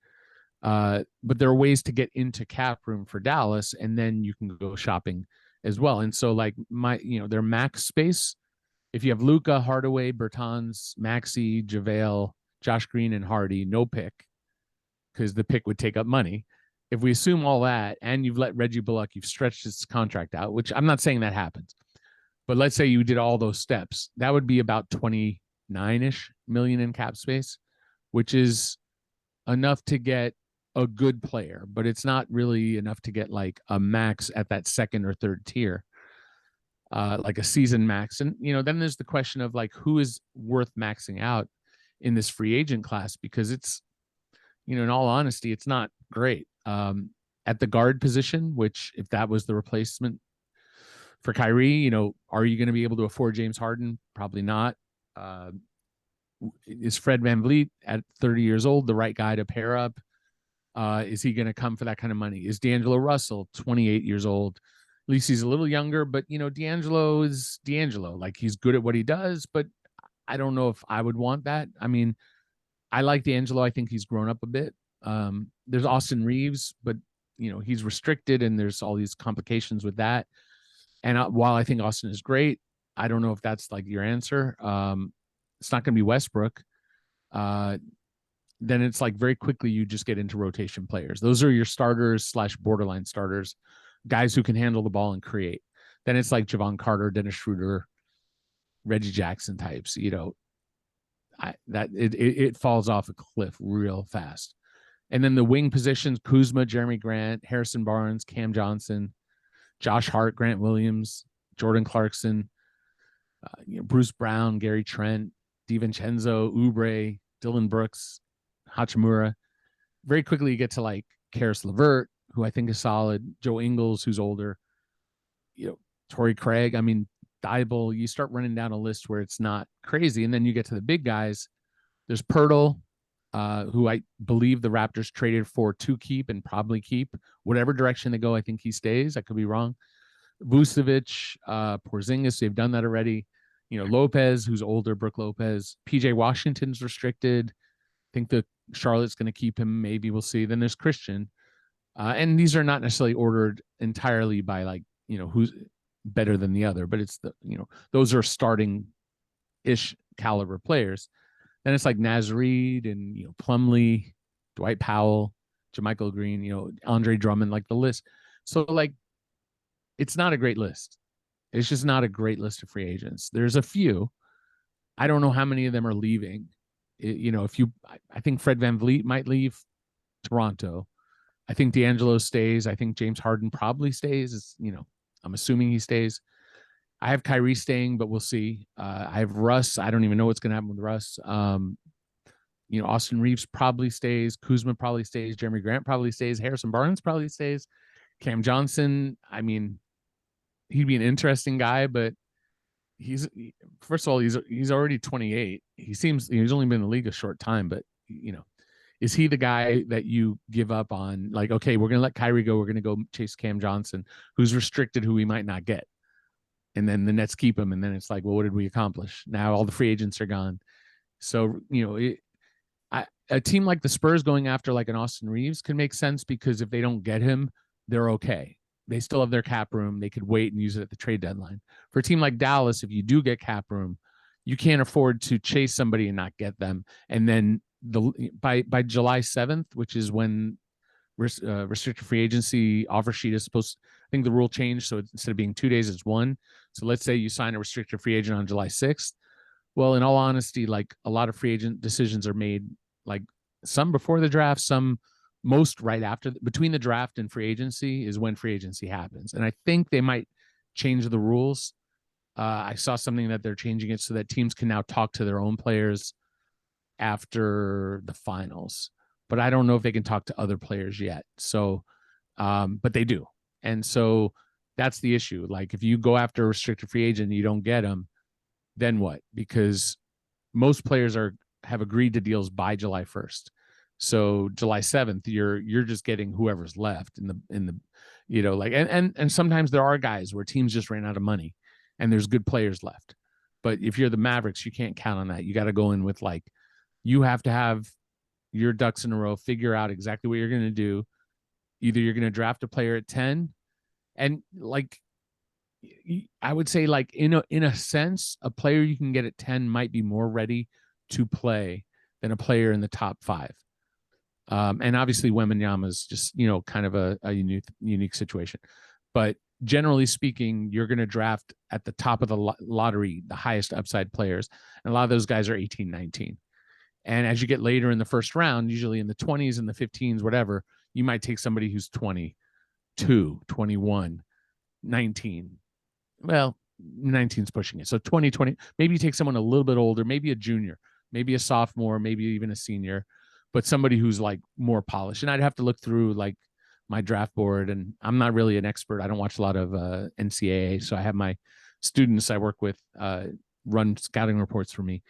But there are ways to get into cap room for Dallas, and then you can go shopping as well. And so, like their max space, if you have Luka, Hardaway, Bertans, Maxey, JaVale, Josh Green, and Hardy, no pick, because the pick would take up money. If we assume all that, and you've let Reggie Bullock, you've stretched his contract out, which I'm not saying that happens, but let's say you did all those steps, that would be about 29-ish million in cap space, which is enough to get a good player, but it's not really enough to get like a max at that second or third tier, like a season max. And, then there's the question of like, who is worth maxing out in this free agent class? Because it's, in all honesty, it's not great. At the guard position, which if that was the replacement for Kyrie, are you going to be able to afford James Harden? Probably not. Is Fred VanVleet at 30 years old the right guy to pair up? Is he going to come for that kind of money? Is D'Angelo Russell 28 years old? At least he's a little younger, but D'Angelo is D'Angelo. Like he's good at what he does, but I don't know if I would want that. I mean, I like D'Angelo. I think he's grown up a bit. There's Austin Reeves, but he's restricted and there's all these complications with that. And while I think Austin is great, I don't know if that's like your answer. It's not going to be Westbrook. Then it's like very quickly you just get into rotation players. Those are your starters / borderline starters, guys who can handle the ball and create. Then it's like Javon Carter, Dennis Schroeder, Reggie Jackson types. It falls off a cliff real fast. And then the wing positions: Kuzma, Jeremy Grant, Harrison Barnes, Cam Johnson, Josh Hart, Grant Williams, Jordan Clarkson, Bruce Brown, Gary Trent, DiVincenzo, Oubre, Dylan Brooks, Hachimura. Very quickly you get to like Karis LeVert, who I think is solid, Joe Ingles, who's older, Torrey Craig. I mean, Thibault. You start running down a list where it's not crazy, and then you get to the big guys. There's Pirtle, who I believe the Raptors traded for to keep and probably keep. Whatever direction they go, I think he stays. I could be wrong. Vucevic, Porzingis, they've done that already. Lopez, who's older, Brooke Lopez. PJ Washington's restricted. I think the Charlotte's going to keep him. Maybe we'll see. Then there's Christian. And these are not necessarily ordered entirely by like, who's better than the other, but it's those are starting-ish caliber players. Then it's like Naz Reid and, Plumlee, Dwight Powell, JaMychal Green, Andre Drummond, like the list. So like, it's not a great list. It's just not a great list of free agents. There's a few. I don't know how many of them are leaving. I think Fred VanVleet might leave Toronto. I think D'Angelo stays. I think James Harden probably stays. I'm assuming he stays. I have Kyrie staying, but we'll see. I have Russ. I don't even know what's going to happen with Russ. Austin Reeves probably stays. Kuzma probably stays. Jeremy Grant probably stays. Harrison Barnes probably stays. Cam Johnson, I mean, he'd be an interesting guy, but first of all, he's already 28. He's only been in the league a short time, but is he the guy that you give up on? Like, okay, we're going to let Kyrie go. We're going to go chase Cam Johnson, who's restricted, who we might not get. And then the Nets keep him. And then it's like, well, what did we accomplish? Now all the free agents are gone. So, a team like the Spurs going after like an Austin Reeves can make sense, because if they don't get him, they're okay. They still have their cap room. They could wait and use it at the trade deadline. For a team like Dallas, if you do get cap room, you can't afford to chase somebody and not get them. And then by July 7th, which is when restricted free agency offer sheet is supposed, I think the rule changed. So instead of being 2 days, it's one. So let's say you sign a restricted free agent on July 6th. Well, in all honesty, like a lot of free agent decisions are made, like some before the draft, some most right after. Between the draft and free agency is when free agency happens. And I think they might change the rules. I saw something that they're changing it so that teams can now talk to their own players after the finals, but I don't know if they can talk to other players yet. So, but they do. And so that's the issue. Like if you go after a restricted free agent and you don't get them, then what? Because most players have agreed to deals by July 1st. So July 7th, you're just getting whoever's left in the and sometimes there are guys where teams just ran out of money and there's good players left. But if you're the Mavericks, you can't count on that. You got to go in with like, you have to have your ducks in a row, figure out exactly what you're going to do. Either you're going to draft a player at 10, and like I would say, like in a sense, a player you can get at 10 might be more ready to play than a player in the top 5. And obviously Wembanyama is just, kind of a unique situation. But generally speaking, you're going to draft at the top of the lottery, the highest upside players. And a lot of those guys are 18, 19. And as you get later in the first round, usually in the 20s and the 15s, whatever, you might take somebody who's 22, 21, 19. Well, 19 is pushing it. So 20, maybe you take someone a little bit older, maybe a junior, maybe a sophomore, maybe even a senior, but somebody who's like more polished. And I'd have to look through like my draft board, and I'm not really an expert. I don't watch a lot of NCAA. So I have my students I work with run scouting reports for me.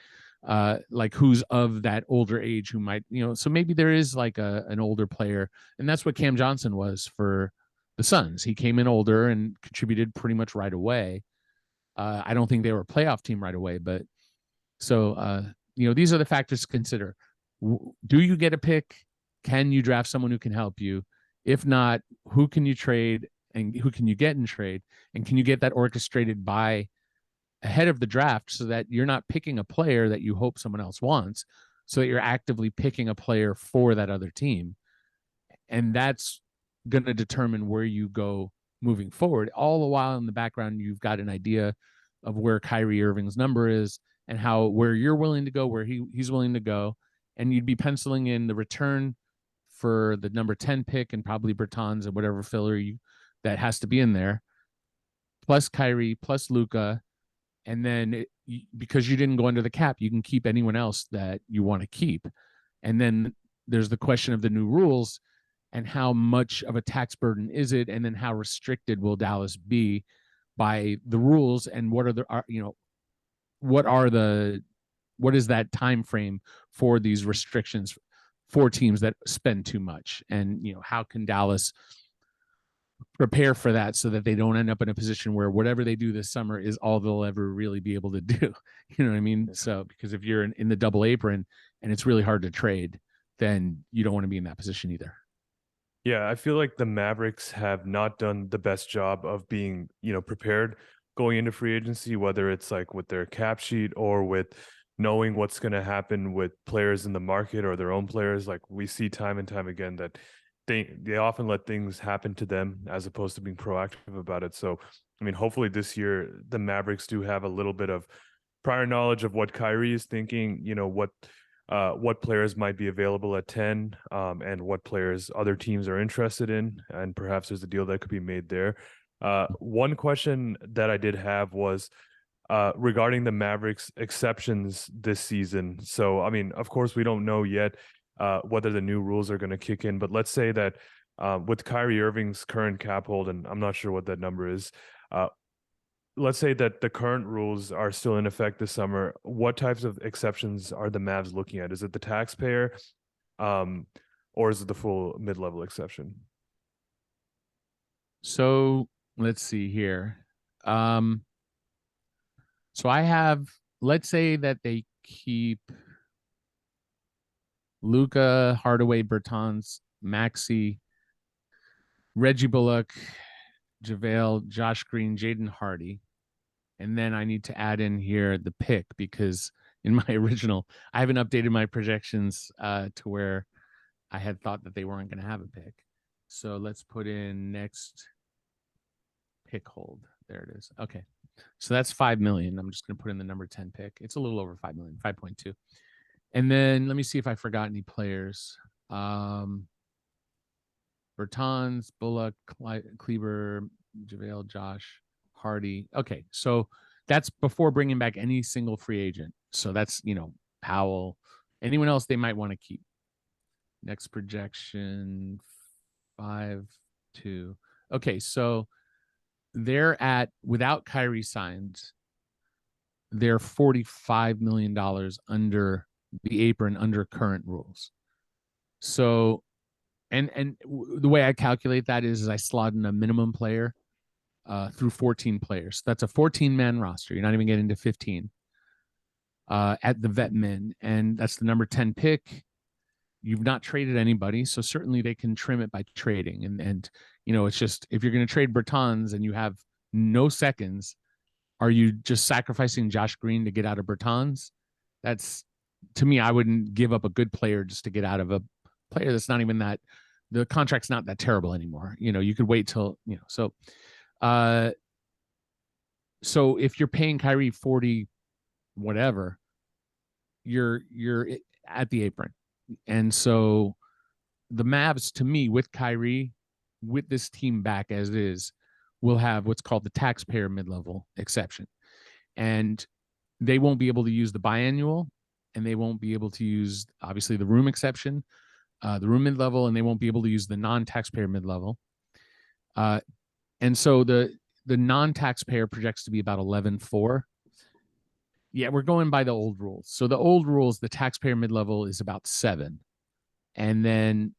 Like who's of that older age who might, so maybe there is like an older player. And that's what Cam Johnson was for the Suns. He came in older and contributed pretty much right away. I don't think they were a playoff team right away, but so, these are the factors to consider. Do you get a pick? Can you draft someone who can help you? If not, who can you trade and who can you get in trade? And can you get that orchestrated by ahead of the draft so that you're not picking a player that you hope someone else wants, so that you're actively picking a player for that other team. And that's going to determine where you go moving forward. All the while in the background, you've got an idea of where Kyrie Irving's number is and where you're willing to go, where he's willing to go. And you'd be penciling in the return for the number 10 pick and probably Bertans and whatever filler that has to be in there, plus Kyrie, plus Luka. And then because you didn't go under the cap, you can keep anyone else that you want to keep. And then there's the question of the new rules and how much of a tax burden is it? And then how restricted will Dallas be by the rules? And what is that time frame for these restrictions for teams that spend too much? And, how can Dallas prepare for that so that they don't end up in a position where whatever they do this summer is all they'll ever really be able to do. You know what I mean? So, because if you're in the double apron and it's really hard to trade, then you don't want to be in that position either. Yeah, I feel like the Mavericks have not done the best job of being, prepared going into free agency, whether it's like with their cap sheet or with knowing what's going to happen with players in the market or their own players. Like we see time and time again that they often let things happen to them as opposed to being proactive about it. So, I mean, hopefully this year the Mavericks do have a little bit of prior knowledge of what Kyrie is thinking, what players might be available at 10, and what players other teams are interested in, and perhaps there's a deal that could be made there. One question that I did have was regarding the Mavericks exceptions this season. So, I mean, of course, we don't know yet whether the new rules are going to kick in, but let's say that with Kyrie Irving's current cap hold, and I'm not sure what that number is, let's say that the current rules are still in effect this summer. What types of exceptions are the Mavs looking at? Is it the taxpayer, or is it the full mid-level exception? So let's see here. So I have, let's say that they keep Luca, Hardaway, Bertans, Maxey, Reggie Bullock, JaVale, Josh Green, Jaden Hardy. And then I need to add in here the pick, because in my original, I haven't updated my projections to where I had thought that they weren't going to have a pick. So let's put in next pick hold. There it is. Okay. So that's 5 million. I'm just going to put in the number 10 pick. It's a little over 5 million, 5.2. And then let me see if I forgot any players. Bertans, Bullock, Kleber, JaVale, Josh, Hardy. Okay. So that's before bringing back any single free agent. So that's, Powell, anyone else they might want to keep. Next projection, 5.2. Okay. So they're at, without Kyrie signed, they're $45 million under the apron under current rules. So, and the way I calculate that is I slot in a minimum player through 14 players. That's a 14-man roster. You're not even getting to 15 at the vet min, and that's the number 10 pick. You've not traded anybody, so certainly they can trim it by trading. And it's just, if you're going to trade Bertans and you have no seconds, are you just sacrificing Josh Green to get out of Bertans? That's, to me, I wouldn't give up a good player just to get out of a player that's not even that, the contract's not that terrible anymore. You could wait till, so if you're paying Kyrie 40 whatever, you're at the apron. And so the Mavs, to me, with Kyrie, with this team back as it is, will have what's called the taxpayer mid-level exception. And they won't be able to use the biannual, and they won't be able to use, obviously, the room exception, the room mid-level, and they won't be able to use the non-taxpayer mid-level. And so the non-taxpayer projects to be about 11.4. Yeah, we're going by the old rules. So the old rules, the taxpayer mid-level is about 7. And then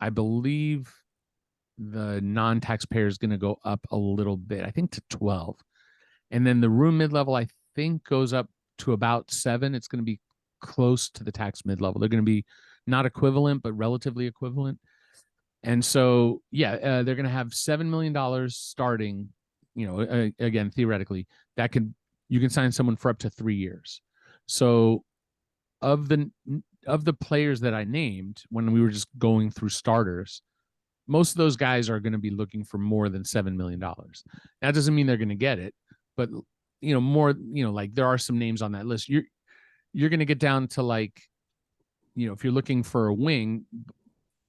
I believe the non-taxpayer is going to go up a little bit, I think to 12. And then the room mid-level, I think, goes up to about 7. It's going to be close to the tax mid-level. They're going to be not equivalent, but relatively equivalent. And so, they're going to have $7 million starting, again, theoretically, you can sign someone for up to 3 years. So of the players that I named when we were just going through starters, most of those guys are going to be looking for more than $7 million. That doesn't mean they're going to get it, but more, like there are some names on that list. You're going to get down to, like, if you're looking for a wing,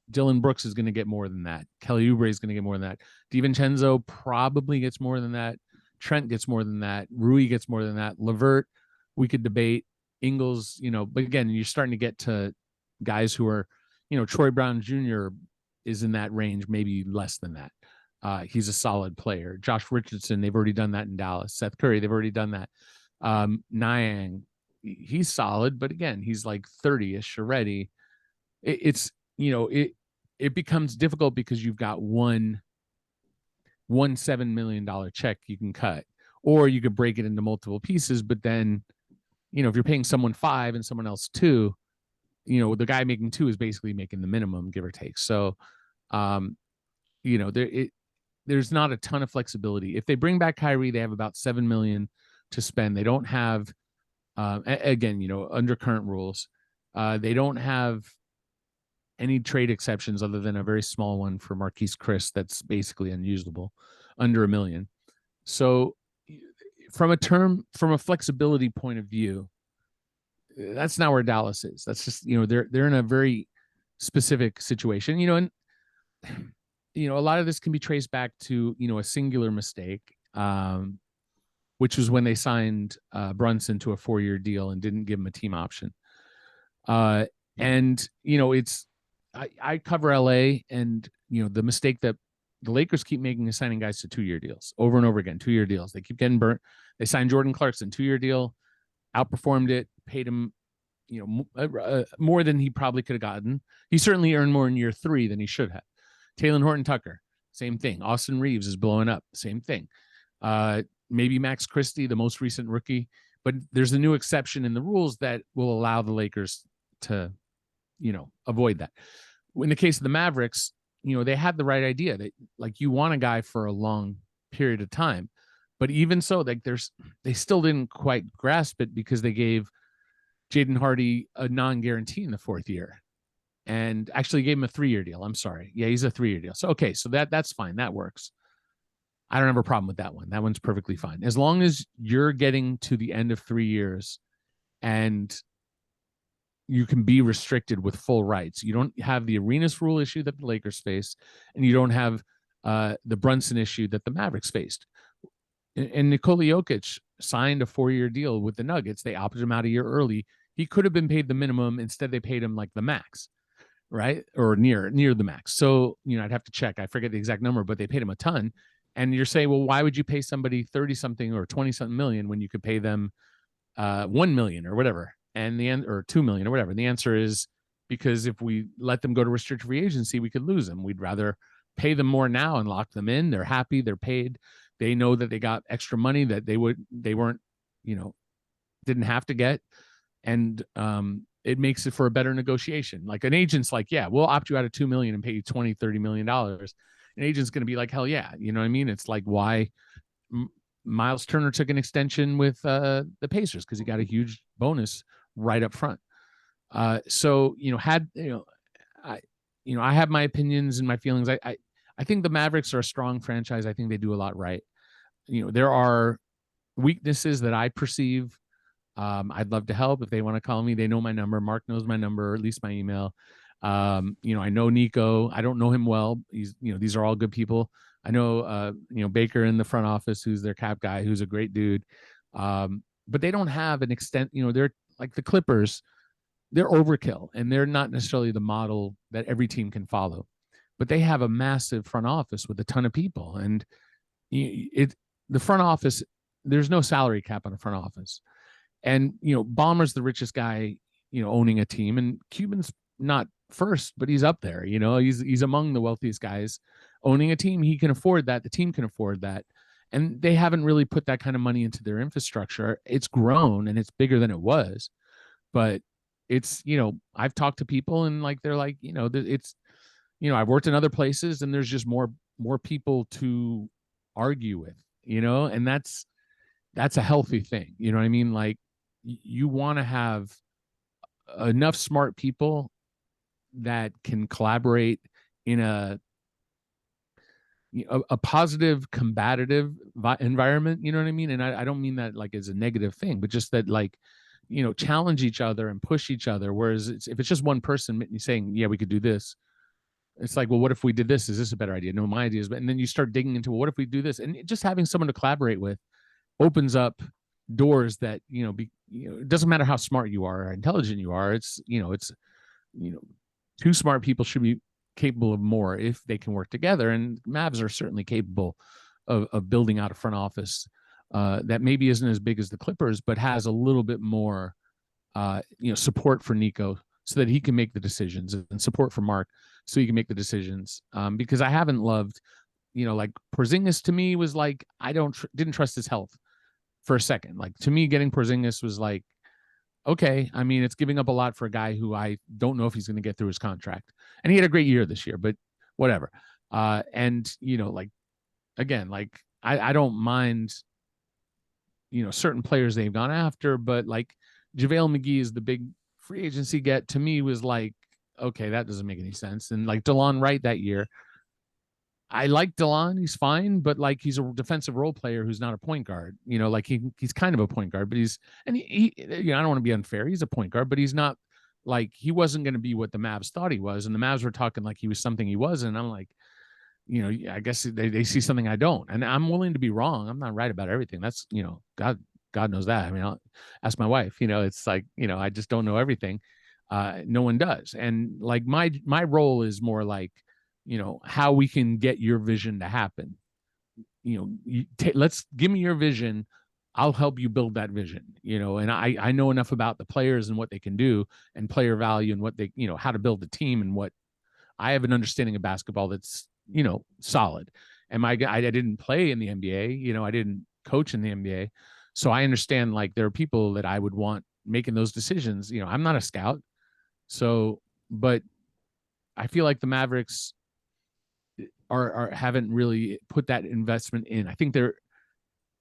Dylan Brooks is going to get more than that. Kelly Oubre is going to get more than that. DiVincenzo probably gets more than that. Trent gets more than that. Rui gets more than that. LeVert, we could debate. Ingles, but again, you're starting to get to guys who are, Troy Brown Jr. is in that range, maybe less than that. He's a solid player. Josh Richardson, they've already done that in Dallas. Seth Curry, they've already done that. Niang, he's solid, but again, he's like 30-ish already. It becomes difficult because you've got one $7 million check you can cut, or you could break it into multiple pieces. But then, if you're paying someone 5 and someone else 2, the guy making 2 is basically making the minimum, give or take. So, there's not a ton of flexibility. If they bring back Kyrie, they have about $7 million to spend. They don't have, again, under current rules, they don't have any trade exceptions other than a very small one for Marquise Chris that's basically unusable, under $1 million. So from a flexibility point of view, that's not where Dallas is. That's just, they're in a very specific situation, and a lot of this can be traced back to, a singular mistake, which was when they signed Brunson to a 4-year deal and didn't give him a team option. And, I cover LA, and, the mistake that the Lakers keep assigning guys to 2-year deals over and over again, 2-year deals. They keep getting burnt. They signed Jordan Clarkson, 2-year deal, outperformed it, paid him, more than he probably could have gotten. He certainly earned more in year 3 than he should have. Taylor Horton-Tucker, same thing. Austin Reeves is blowing up, same thing. Maybe Max Christie, the most recent rookie, but there's a new exception in the rules that will allow the Lakers to, avoid that. In the case of the Mavericks, they had the right idea that like you want a guy for a long period of time, but even so, like they still didn't quite grasp it because they gave Jaden Hardy a non-guarantee in the 4th year, and actually gave him a 3-year deal. I'm sorry, yeah, he's a 3-year deal. So okay, so that's fine, that works. I don't have a problem with that one. That one's perfectly fine as long as you're getting to the end of 3 years and you can be restricted with full rights. You don't have the Arenas rule issue that the Lakers face, and you don't have the Brunson issue that the Mavericks faced. And Nikola Jokic signed a 4-year deal with the Nuggets. They opted him out a year early. He could have been paid the minimum. Instead, they paid him like the max, right? Or near the max. So, I'd have to check. I forget the exact number, but they paid him a ton. And you're saying, well, why would you pay somebody 30 something or 20 something million when you could pay them 1 million or whatever, and or 2 million or whatever? And the answer is because if we let them go to restricted free agency, we could lose them. We'd rather pay them more now and lock them in. They're happy. They're paid. They know that they got extra money that they weren't, didn't have to get. And it makes it for a better negotiation. Like an agent's like, yeah, we'll opt you out of 2 million and pay you 20, $30 million. An agent's going to be like, hell yeah. You know what I mean? It's like why Miles Turner took an extension with the Pacers, because he got a huge bonus right up front. I have my opinions and my feelings. I think the Mavericks are a strong franchise. I think they do a lot right. There are weaknesses that I perceive. I'd love to help if they want to call me. They know my number. Mark knows my number, or at least my email. I know Nico. I don't know him well. These are all good people. I know, Baker in the front office, who's their cap guy, who's a great dude. But they don't have an extent, they're like the Clippers, they're overkill, and they're not necessarily the model that every team can follow, but they have a massive front office with a ton of people. And the front office, there's no salary cap on the front office. And, Ballmer's the richest guy, owning a team, and Cuban's not first, but he's up there. He's among the wealthiest guys owning a team. He can afford that. The team can afford that. And they haven't really put that kind of money into their infrastructure. It's grown and it's bigger than it was, but it's, I've talked to people and like, they're like, it's, I've worked in other places and there's just more people to argue with, and that's a healthy thing. You know what I mean? Like you want to have enough smart people that can collaborate in a positive, combative environment. You know what I mean? And I don't mean that like as a negative thing, but just that like, challenge each other and push each other. Whereas if it's just one person saying, yeah, we could do this, it's like, well, what if we did this? Is this a better idea? No, my idea is, but, and then you start digging into, well, what if we do this? And just having someone to collaborate with opens up doors that, it doesn't matter how smart you are or intelligent you are. It's, two smart people should be capable of more if they can work together. And Mavs are certainly capable of building out a front office that maybe isn't as big as the Clippers, but has a little bit more, support for Nico so that he can make the decisions, and support for Mark so he can make the decisions. Because I haven't loved, like Porzingis to me was like, I didn't trust his health for a second. Like to me, getting Porzingis was like, okay, I mean, it's giving up a lot for a guy who I don't know if he's going to get through his contract. And he had a great year this year, but whatever. And, like, again, like I don't mind, certain players they've gone after, but like JaVale McGee is the big free agency get, to me was like, okay, that doesn't make any sense. And like DeLon Wright that year, I like DeLon, he's fine, but like he's a defensive role player who's not a point guard. Like he's kind of a point guard, but he I don't want to be unfair. He's a point guard, but he's not like, he wasn't going to be what the Mavs thought he was. And the Mavs were talking like he was something he wasn't. And I'm like, I guess they see something I don't, and I'm willing to be wrong. I'm not right about everything. That's, God knows that. I mean, I'll ask my wife, it's like, I just don't know everything. No one does. And like my role is more like, how we can get your vision to happen. Let's give me your vision. I'll help you build that vision, and I know enough about the players and what they can do and player value and what they, how to build the team, and what I have an understanding of basketball that's, solid. And I didn't play in the NBA, I didn't coach in the NBA. So I understand, like, there are people that I would want making those decisions. I'm not a scout. So, but I feel like the Mavericks haven't really put that investment in. I think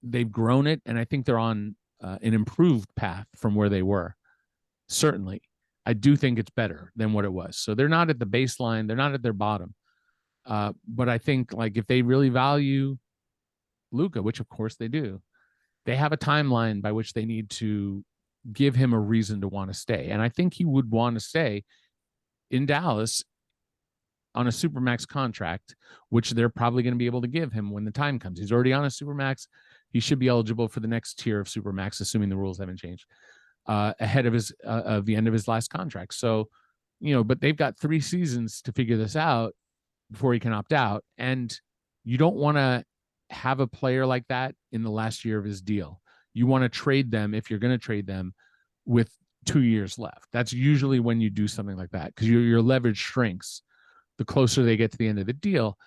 they've grown it, and I think they're on an improved path from where they were. Certainly, I do think it's better than what it was. So they're not at the baseline, they're not at their bottom. But I think, like, if they really value Luka, which of course they do, they have a timeline by which they need to give him a reason to want to stay. And I think he would want to stay in Dallas on a supermax contract, which they're probably going to be able to give him when the time comes. He's already on a supermax. He should be eligible for the next tier of supermax, assuming the rules haven't changed, ahead of the end of his last contract. So, but they've got 3 seasons to figure this out before he can opt out. And you don't want to have a player like that in the last year of his deal. You want to trade them, if you're going to trade them, with 2 years left. That's usually when you do something like that, because your leverage shrinks the closer they get to the end of the deal.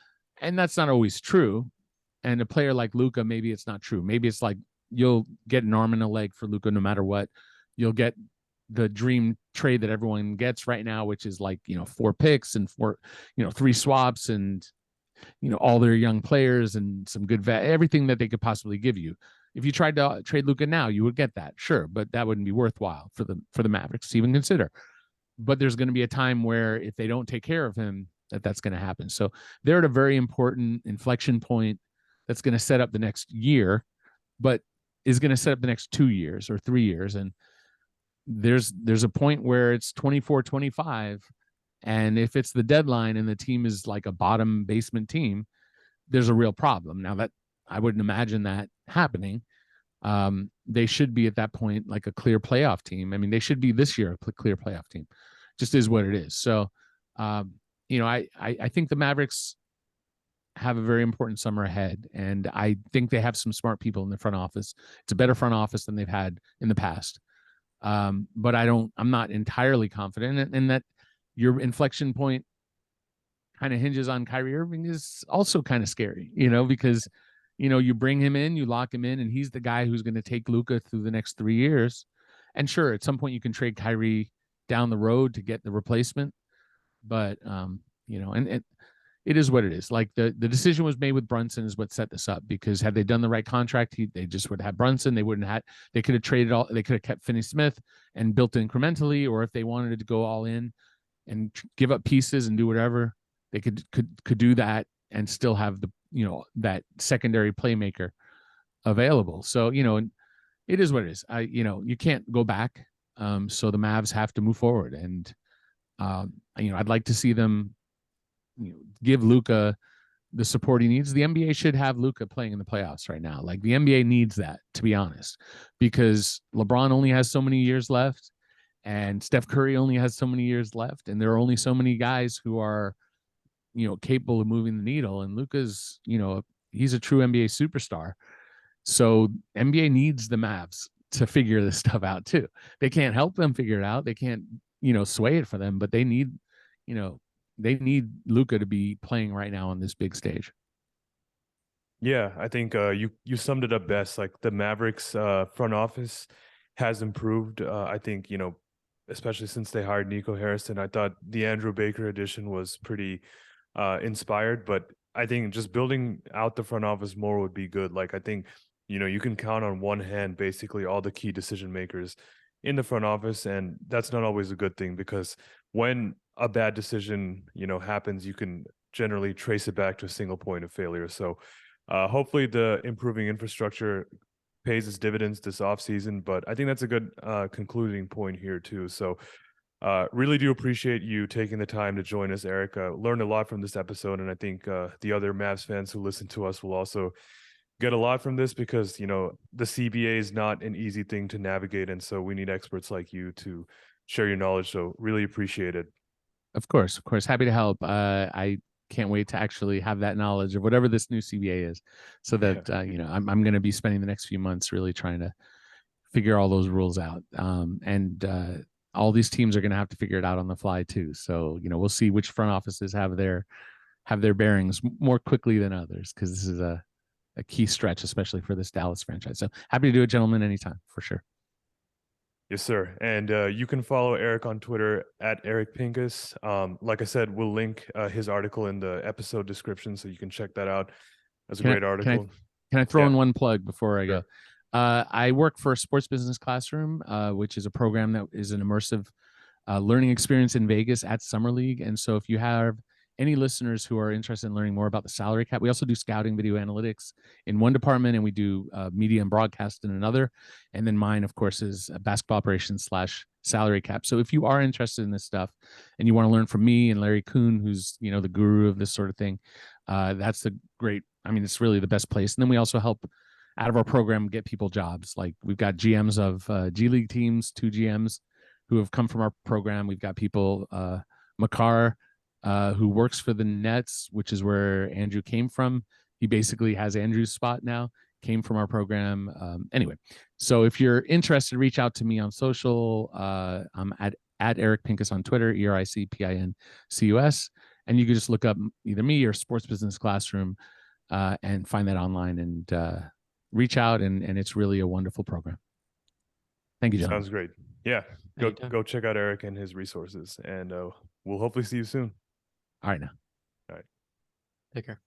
And that's not always true. And a player like Luka, maybe it's not true. Maybe it's like you'll get an arm and a leg for Luka no matter what. You'll get the dream trade that everyone gets right now, which is like, 4 picks and 3 swaps and, all their young players and some good everything that they could possibly give you. If you tried to trade Luka now, you would get that, sure, but that wouldn't be worthwhile for the Mavericks to even consider. But there's going to be a time where, if they don't take care of him, that's going to happen. So they're at a very important inflection point that's going to set up the next year, but is going to set up the next 2 years or 3 years. And there's a point where it's 24-25. And if it's the deadline and the team is like a bottom basement team, there's a real problem. Now, that I wouldn't imagine that happening. They should be at that point like a clear playoff team. I mean, they should be this year a clear playoff team. Just is what it is. So, I think the Mavericks have a very important summer ahead, and I think they have some smart people in the front office. It's a better front office than they've had in the past. But I'm not entirely confident in that. Your inflection point kind of hinges on Kyrie Irving is also kind of scary, because, you bring him in, you lock him in, and he's the guy who's going to take Luka through the next 3 years. And sure, at some point you can trade Kyrie down the road to get the replacement. But, and it is what it is. Like, the decision was made with Brunson is what set this up, because had they done the right contract, they just would have Brunson. They could have traded all, they could have kept Finney-Smith and built it incrementally, or if they wanted to go all in and give up pieces and do whatever, they could do that and still have the, that secondary playmaker available. So, and it is what it is. You can't go back. So the Mavs have to move forward. And, I'd like to see them, give Luka the support he needs. The NBA should have Luka playing in the playoffs right now. Like, the NBA needs that, to be honest, because LeBron only has so many years left, and Steph Curry only has so many years left, and there are only so many guys who are, capable of moving the needle. And Luka's, he's a true NBA superstar. So NBA needs the Mavs to figure this stuff out too. They can't help them figure it out. They can't, sway it for them, but they need, they need Luka to be playing right now on this big stage. Yeah, I think you summed it up best. Like, the Mavericks front office has improved. I think, especially since they hired Nico Harrison. I thought the Andrew Baker addition was pretty inspired, but I think just building out the front office more would be good. Like, I think, you can count on one hand basically all the key decision makers in the front office, and that's not always a good thing, because when a bad decision, happens, you can generally trace it back to a single point of failure. So hopefully the improving infrastructure pays its dividends this offseason, but I think that's a good concluding point here too. So really do appreciate you taking the time to join us, Eric. Learned a lot from this episode, and I think the other Mavs fans who listen to us will also get a lot from this, because, the CBA is not an easy thing to navigate, and so we need experts like you to share your knowledge. So really appreciate it. Of course. Happy to help. can't wait to actually have that knowledge of whatever this new CBA is, so that I'm going to be spending the next few months really trying to figure all those rules out. And all these teams are going to have to figure it out on the fly too. So we'll see which front offices have their bearings more quickly than others, because this is a key stretch, especially for this Dallas franchise. So happy to do it, gentlemen, anytime for sure. Yes, sir. And you can follow Eric on Twitter at Eric Pincus. Like I said, we'll link his article in the episode description, so you can check that out. That's a great article. Can I throw in one plug before I go? I work for Sports Business Classroom, which is a program that is an immersive learning experience in Vegas at Summer League. And so if you have any listeners who are interested in learning more about the salary cap, we also do scouting, video analytics in one department, and we do media and broadcast in another. And then mine, of course, is basketball operations / salary cap. So if you are interested in this stuff and you want to learn from me and Larry Kuhn, who's the guru of this sort of thing, that's the great. I mean, it's really the best place. And then we also help out of our program get people jobs. Like we've got GMs of G League teams, 2 GMs who have come from our program. We've got people, Makar, who works for the Nets, which is where Andrew came from. He basically has Andrew's spot now, came from our program. Anyway, so if you're interested, reach out to me on social. I'm at Eric Pincus on Twitter, EricPincus. And you can just look up either me or Sports Business Classroom and find that online and reach out. And it's really a wonderful program. Thank you, John. Sounds great. Yeah. Go check out Eric and his resources, and we'll hopefully see you soon. All right now. All right. Take care.